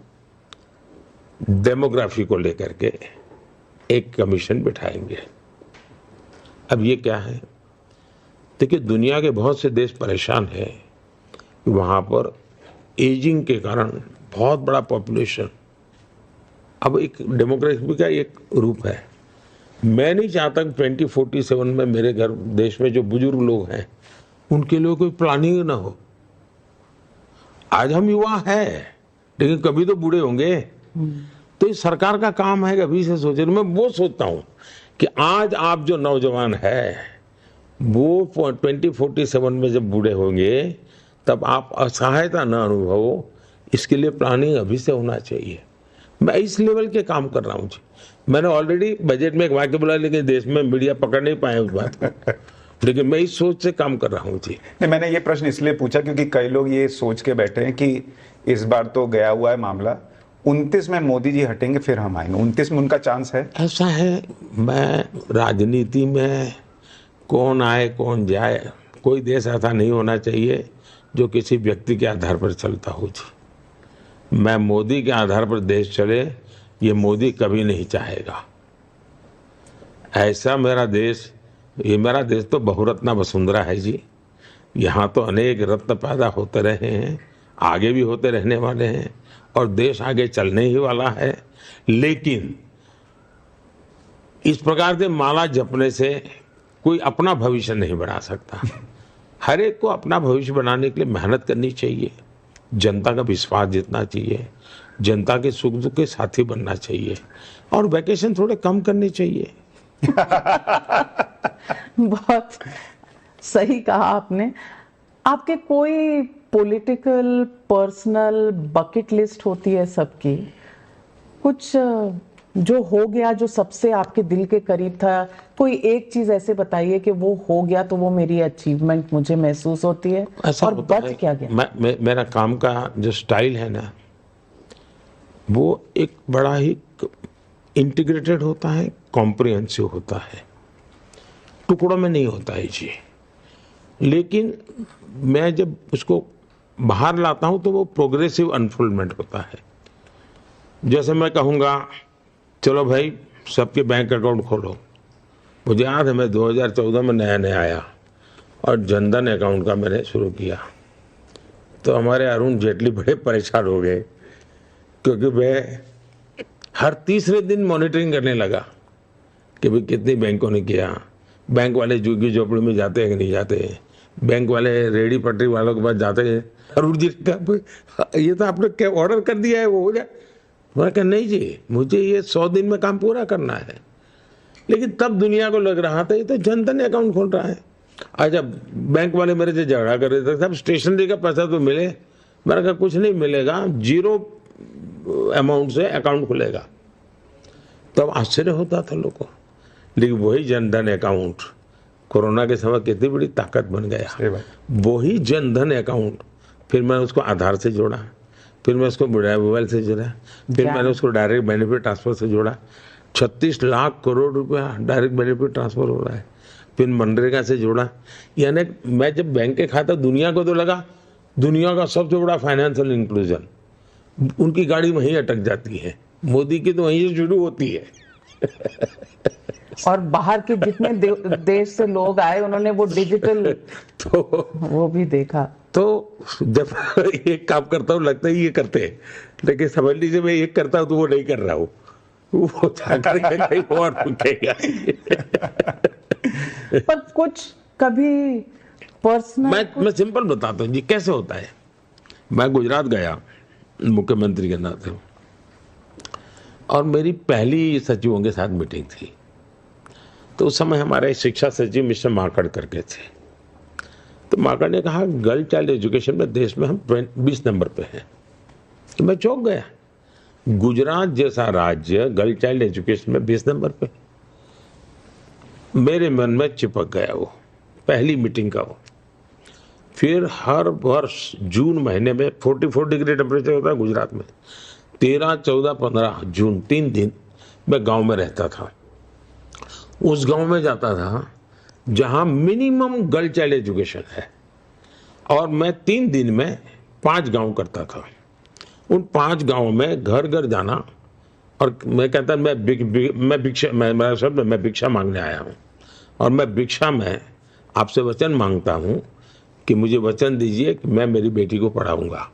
S2: डेमोग्राफी को लेकर के एक कमीशन बिठाएंगे। अब ये क्या है? देखिए, दुनिया के बहुत से देश परेशान हैं, वहाँ पर एजिंग के कारण बहुत बड़ा पॉपुलेशन, अब एक डेमोग्राफी का एक रूप है। मैं नहीं चाहता कि 2047 में मेरे देश में जो बुजुर्ग लोग हैं उनके लिए कोई प्लानिंग ना हो। आज हम युवा हैं, लेकिन कभी तो बूढ़े होंगे। तो इस सरकार का काम है कि अभी से सोचे। मैं वो सोचता हूँ कि आज आप जो नौजवान है वो 2047 में जब बूढ़े होंगे तब आप असहायता न अनुभव, इसके लिए प्लानिंग अभी से होना चाहिए। मैं इस लेवल के काम कर रहा हूँ जी। मैंने ऑलरेडी बजट में एक वाक्य बोला, लेकिन देश में मीडिया पकड़ नहीं पाए उस बात को, लेकिन मैं इस सोच से काम कर रहा हूँ जी।
S3: नहीं, मैंने ये प्रश्न इसलिए पूछा क्योंकि कई लोग ये सोच के बैठे हैं कि इस बार तो गया हुआ है मामला, 29 में मोदी जी हटेंगे फिर हम आएंगे। 29 में उनका चांस है?
S2: ऐसा है, मैं राजनीति में कौन आए कौन जाए, कोई देश ऐसा नहीं होना चाहिए जो किसी व्यक्ति के आधार पर चलता हो जी। मैं मोदी के आधार पर देश चले, ये मोदी कभी नहीं चाहेगा। ऐसा मेरा देश, ये मेरा देश तो बहुरत्ना वसुंधरा है जी। यहाँ तो अनेक रत्न पैदा होते रहे हैं, आगे भी होते रहने वाले हैं, और देश आगे चलने ही वाला है। लेकिन इस प्रकार से माला जपने से कोई अपना भविष्य नहीं बना सकता। हर एक को अपना भविष्य बनाने के लिए मेहनत करनी चाहिए, जनता का विश्वास जीतना चाहिए, जनता के सुख दुख के साथी बनना चाहिए और वैकेशन थोड़े कम करने चाहिए।
S1: बहुत सही कहा आपने। आपके कोई पॉलिटिकल पर्सनल बकेट लिस्ट होती है सबकी, कुछ जो हो गया जो सबसे आपके दिल के करीब था, कोई एक चीज ऐसे बताइए कि वो हो गया तो वो मेरी अचीवमेंट मुझे महसूस होती है,
S2: ऐसा
S1: और
S2: होता
S1: बच
S2: है।
S1: क्या गया?
S2: मेरा काम का जो स्टाइल है ना, वो एक बड़ा ही इंटीग्रेटेड होता है, कॉम्प्रिहेंसिव होता है, टुकड़ों में नहीं होता है जी। लेकिन मैं जब उसको बाहर लाता हूं तो वो प्रोग्रेसिव अनफोल्डमेंट होता है। जैसे मैं कहूँगा चलो भाई सबके बैंक अकाउंट खोलो। मुझे याद है मैं 2014 में नया नया आया और जनधन अकाउंट का मैंने शुरू किया, तो हमारे अरुण जेटली बड़े परेशान हो गए, क्योंकि मैं हर तीसरे दिन मॉनिटरिंग करने लगा कि भाई कितनी बैंकों ने किया, बैंक वाले झुग्गी झोपड़ी में जाते हैं कि नहीं जाते, बैंक वाले रेडी पटरी वालों के पास जाते हैं। अरुण जी ने कहा ये तो आपने क्या ऑर्डर कर दिया है, वो हो जाए। मैंने कहा नहीं जी, मुझे ये 100 दिन में काम पूरा करना है। लेकिन तब दुनिया को लग रहा था ये तो जनधन अकाउंट खोल रहा है। अच्छा, बैंक वाले मेरे से झगड़ा कर रहे थे, साहब स्टेशनरी का पैसा तो मिले। मैंने कहा कुछ नहीं मिलेगा, 0 अमाउंट से अकाउंट खुलेगा। तब आश्चर्य होता था लोगों को, लेकिन वही जनधन अकाउंट कोरोना के समय कितनी बड़ी ताकत बन गया। वही जनधन अकाउंट फिर मैंने उसको आधार से जोड़ा, फिर मैं उसको मोबाइल से जोड़ा, फिर मैंने उसको डायरेक्ट बेनिफिट ट्रांसफर से जोड़ा। 36 लाख करोड़ रुपया डायरेक्ट बेनिफिट ट्रांसफर हो रहा है। फिर मनरेगा से जोड़ा। यानी मैं जब बैंक के खाता, दुनिया को तो लगा दुनिया का सबसे बड़ा फाइनेंशियल इंक्लूजन, उनकी गाड़ी वहीं अटक जाती है, मोदी की तो वहीं से शुरू होती है।
S1: और बाहर के जितने देश से लोग आए उन्होंने वो डिजिटल
S2: तो
S1: वो भी देखा।
S2: तो जब एक काम करता हूँ लगता है ये करते हैं, लेकिन समझ लीजिए मैं एक करता हूँ तो वो नहीं कर रहा हूँ, वो जाकर के कहीं और रुकेगा।
S1: पर कुछ कभी पर्सनल
S2: मैं सिंपल बताता हूँ जी कैसे होता है। मैं गुजरात गया मुख्यमंत्री के नाते, और मेरी पहली सचिवों के साथ मीटिंग थी। तो उस समय हमारे शिक्षा सचिव मिस्टर माकड़ करके थे। तो माकड़ ने कहा गर्ल चाइल्ड एजुकेशन में देश में हम 20 नंबर पे हैं। तो मैं चौंक गया, गुजरात जैसा राज्य गर्ल चाइल्ड एजुकेशन में 20 नंबर पे। मेरे मन में चिपक गया वो पहली मीटिंग का वो। फिर हर वर्ष जून महीने में 44 डिग्री टेम्परेचर होता है गुजरात में, 13, 14, 15 जून 3 दिन मैं गांव में रहता था। उस गांव में जाता था जहां मिनिमम गर्ल चाइल्ड एजुकेशन है, और मैं 3 दिन में 5 गांव करता था। उन 5 गांवों में घर घर जाना, और मैं कहता मैं भिक्षा मांगने आया हूँ, और मैं भिक्षा में आपसे वचन मांगता हूँ कि मुझे वचन दीजिए कि मैं मेरी बेटी को पढ़ाऊंगा।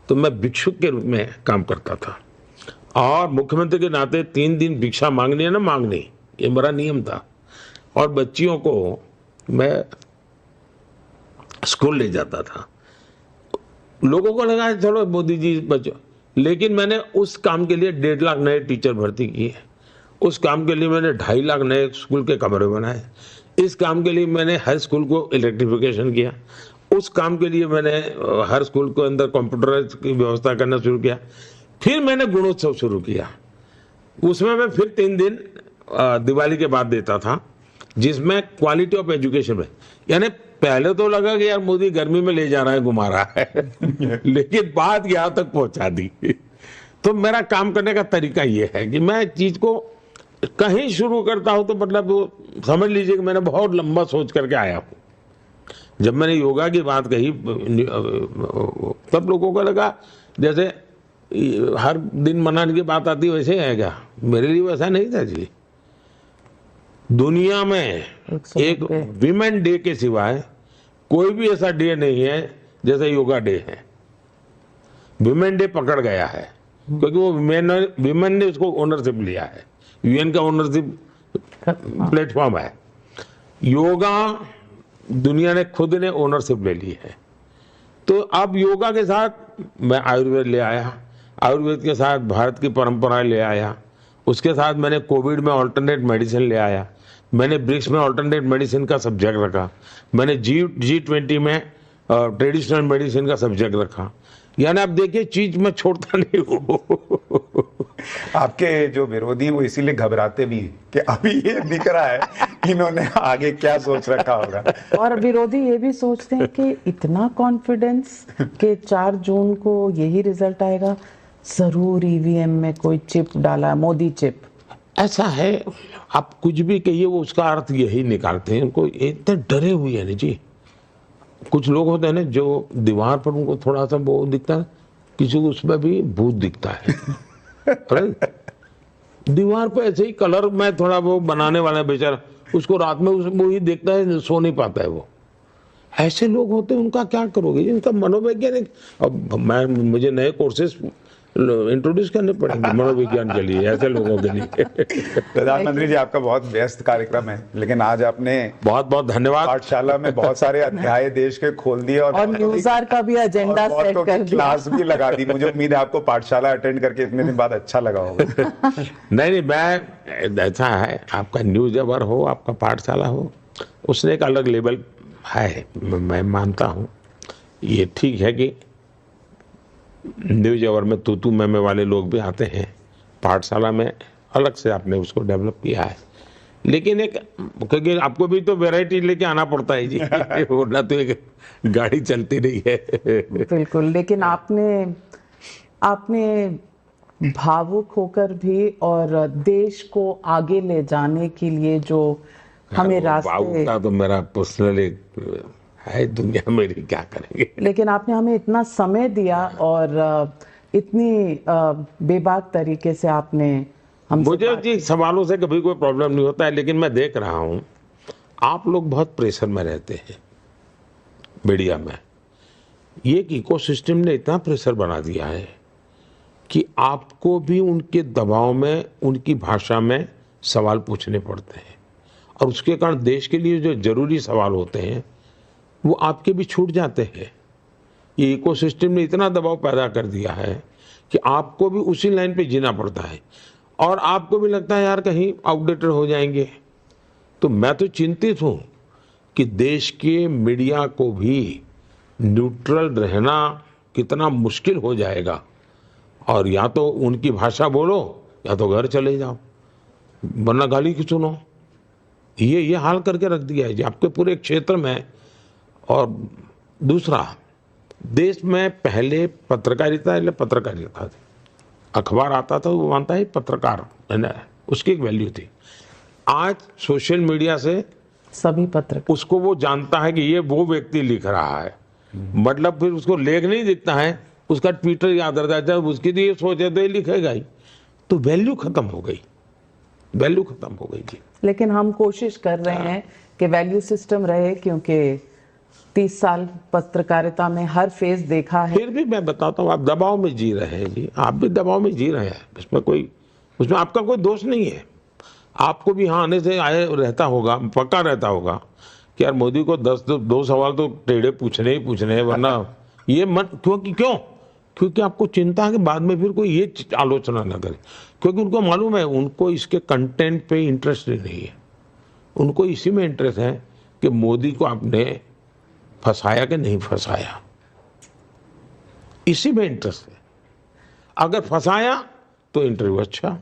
S2: तो मैं भिक्षुक के रूप में काम करता था, और मुख्यमंत्री के नाते 3 दिन भिक्षा मांगनी है ना मांगनी, ये मेरा नियम था। और बच्चियों को मैं स्कूल ले जाता था। लोगों को लगा चलो मोदी जी बच्चों, लेकिन मैंने उस काम के लिए 1.5 लाख नए टीचर भर्ती किए। उस काम के लिए मैंने 2.5 लाख नए स्कूल के कमरे बनाए। इस काम के लिए मैंने हर स्कूल को इलेक्ट्रिफिकेशन किया। उस काम के लिए मैंने हर स्कूल के अंदर कंप्यूटर की व्यवस्था करना शुरू किया। फिर मैंने गुणोत्सव शुरू किया, उसमें मैं फिर 3 दिन दिवाली के बाद देता था, जिसमें क्वालिटी ऑफ एजुकेशन में, यानी पहले तो लगा कि यार मोदी गर्मी में ले जा रहा है, घुमा रहा है लेकिन बात यहाँ तक पहुंचा दी। तो मेरा काम करने का तरीका ये है कि मैं चीज को कहीं शुरू करता हूं तो मतलब वो समझ लीजिए कि मैंने बहुत लंबा सोच करके आया हूं। जब मैंने योगा की बात कही तब लोगों को लगा जैसे हर दिन मनाने की बात आती वैसे है क्या। मेरे लिए वैसा नहीं था जी। दुनिया में एक विमेन डे के सिवाय कोई भी ऐसा डे नहीं है जैसे योगा डे है। विमेन डे पकड़ गया है क्योंकि वो विमेन ने उसको ओनरशिप लिया है। यूएन का ओनरशिप प्लेटफॉर्म है। योगा दुनिया ने खुद ने ओनरशिप ले ली है। तो अब योगा के साथ मैं आयुर्वेद ले आया, आयुर्वेद के साथ भारत की परंपराएं ले आया, उसके साथ मैंने कोविड में ऑल्टरनेट मेडिसिन ले आया, मैंने ब्रिक्स में ऑल्टरनेट मेडिसिन का सब्जेक्ट रखा, मैंने G20 में ट्रेडिशनल मेडिसिन का सब्जेक्ट रखा। यानी आप देखिए चीज मैं छोड़ता नहीं हूँ।
S3: आपके जो विरोधी हैं वो इसीलिए घबराते भी हैं कि अभी ये दिख रहा है इन्होंने आगे क्या सोच रखा होगा।
S1: और विरोधी ये भी सोचते हैं कि इतना कॉन्फिडेंस कि 4 जून को यही रिजल्ट आएगा, जरूर ईवीएम में कोई चिप डाला, मोदी चिप।
S2: ऐसा है, आप कुछ भी कहिए वो उसका अर्थ यही निकालते हैं। उनको इतने डरे हुए हैं ना जी। कुछ लोग होते हैं ना जो दीवार पर उनको थोड़ा सा वो दिखता है, किसी को उसमें भी भूत दिखता है। अरे दीवार पे ऐसे ही कलर में थोड़ा वो बनाने वाला बेचारा, उसको रात में वो ही देखता है, सो नहीं पाता है वो। ऐसे लोग होते हैं, उनका क्या करोगे? इनका मनोवैज्ञानिक, अब मैं मुझे नए कोर्सेज इंट्रोड्यूस करने पड़ेंगे मनोविज्ञान के लिए, ऐसे लोगों के लिए।
S3: प्रधानमंत्री जी, आपका बहुत व्यस्त कार्यक्रम है, लेकिन आज आपने
S2: बहुत बहुत धन्यवाद।
S3: पाठशाला में बहुत सारे अध्याय देश के खोल दिए और
S1: न्यूज़आर का भी एजेंडा सेट कर दिया,
S3: क्लास भी लगा दी। मुझे उम्मीद है आपको पाठशाला अटेंड करके इतने दिन बाद अच्छा लगा होगा।
S2: नहीं, मैं ऐसा है, आपका न्यूज अवर हो, आपका पाठशाला हो, उसने एक अलग लेवल है, मैं मानता हूँ। ये ठीक है कि न्यूज अवर में तू मैं वाले लोग भी आते हैं, पाठशाला में अलग से आपने उसको डेवलप किया है। लेकिन एक, क्योंकि आपको भी तो वैरायटी लेके आना पड़ता है जी, वरना तो एक गाड़ी चलती नहीं है।
S1: बिल्कुल, लेकिन आपने भावुक होकर भी और देश को आगे ले जाने के लिए जो हमें रास्ते,
S2: का तो मेरा पर्सनली है, दुनिया मेरी क्या करेंगे।
S1: लेकिन आपने हमें इतना समय दिया और इतनी बेबाक तरीके से आपने हमसे
S2: मुझे जी सवालों से कभी कोई प्रॉब्लम नहीं होता है, लेकिन मैं देख रहा हूँ आप लोग बहुत प्रेशर में रहते हैं मीडिया में। ये एक इकोसिस्टम ने इतना प्रेशर बना दिया है कि आपको भी उनके दबाव में, उनकी भाषा में सवाल पूछने पड़ते हैं, और उसके कारण देश के लिए जो जरूरी सवाल होते हैं वो आपके भी छूट जाते हैं। ये इकोसिस्टम ने इतना दबाव पैदा कर दिया है कि आपको भी उसी लाइन पे जीना पड़ता है, और आपको भी लगता है यार कहीं आउटडेटेड हो जाएंगे। तो मैं तो चिंतित हूँ कि देश के मीडिया को भी न्यूट्रल रहना कितना मुश्किल हो जाएगा, और या तो उनकी भाषा बोलो या तो घर चले जाओ, वरना गाली की सुनो। ये हाल करके रख दिया है जी आपके पूरे क्षेत्र में। और दूसरा, देश में पहले पत्रकारिता थी, अखबार आता था वो मानता है पत्रकार है ना, उसकी एक वैल्यू थी। आज सोशल मीडिया से
S1: सभी पत्रकार
S2: उसको वो जानता है कि ये वो व्यक्ति लिख रहा है, मतलब फिर उसको लेख नहीं दिखता है, उसका ट्विटर याद रह जाता है, उसकी तो ये सोचे तो ये लिखेगा ही। तो वैल्यू खत्म हो गई, वैल्यू खत्म हो गई जी।
S1: लेकिन हम कोशिश कर रहे हैं कि वैल्यू सिस्टम रहे, क्योंकि 30 साल पत्रकारिता में हर फेज देखा है।
S2: फिर भी मैं बताता हूँ, आप दबाव में जी रहे हैं जी, आप भी दबाव में जी रहे हैं, उसमें आपका कोई दोष नहीं है। आपको भी यहाँ आने से आए रहता होगा, पक्का रहता होगा कि यार मोदी को 2 सवाल तो टेढ़े पूछने ही पूछने हैं, वरना ये मत क्योंकि आपको चिंता है कि बाद में फिर कोई ये आलोचना न करे, क्योंकि उनको मालूम है उनको इसके कंटेंट पे इंटरेस्ट नहीं है। उनको इसी में इंटरेस्ट है कि मोदी को आपने फंसाया कि नहीं फंसाया, इसी में इंटरेस्ट है। अगर फंसाया तो इंटरव्यू अच्छा,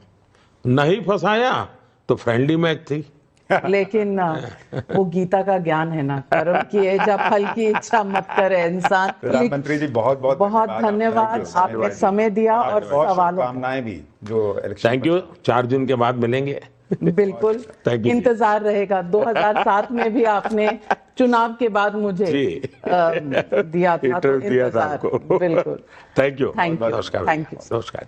S2: नहीं फंसाया तो फ्रेंडली मैच थी।
S1: लेकिन वो गीता का ज्ञान है ना, कर्म किए जा फल की इच्छा मत करे इंसान।
S3: प्रधानमंत्री जी बहुत
S1: धन्यवाद, आपने समय दिया और सवालों
S3: कामनाएं भी जो
S2: थैंक यू। 4 जून के बाद मिलेंगे,
S1: बिल्कुल इंतजार रहेगा। 2007 में भी आपने चुनाव के बाद मुझे दिया था, तो इंतजार। बिल्कुल,
S2: थैंक यू,
S1: थैंक यू,
S2: नमस्कार।
S1: Thank you.
S2: नमस्कार।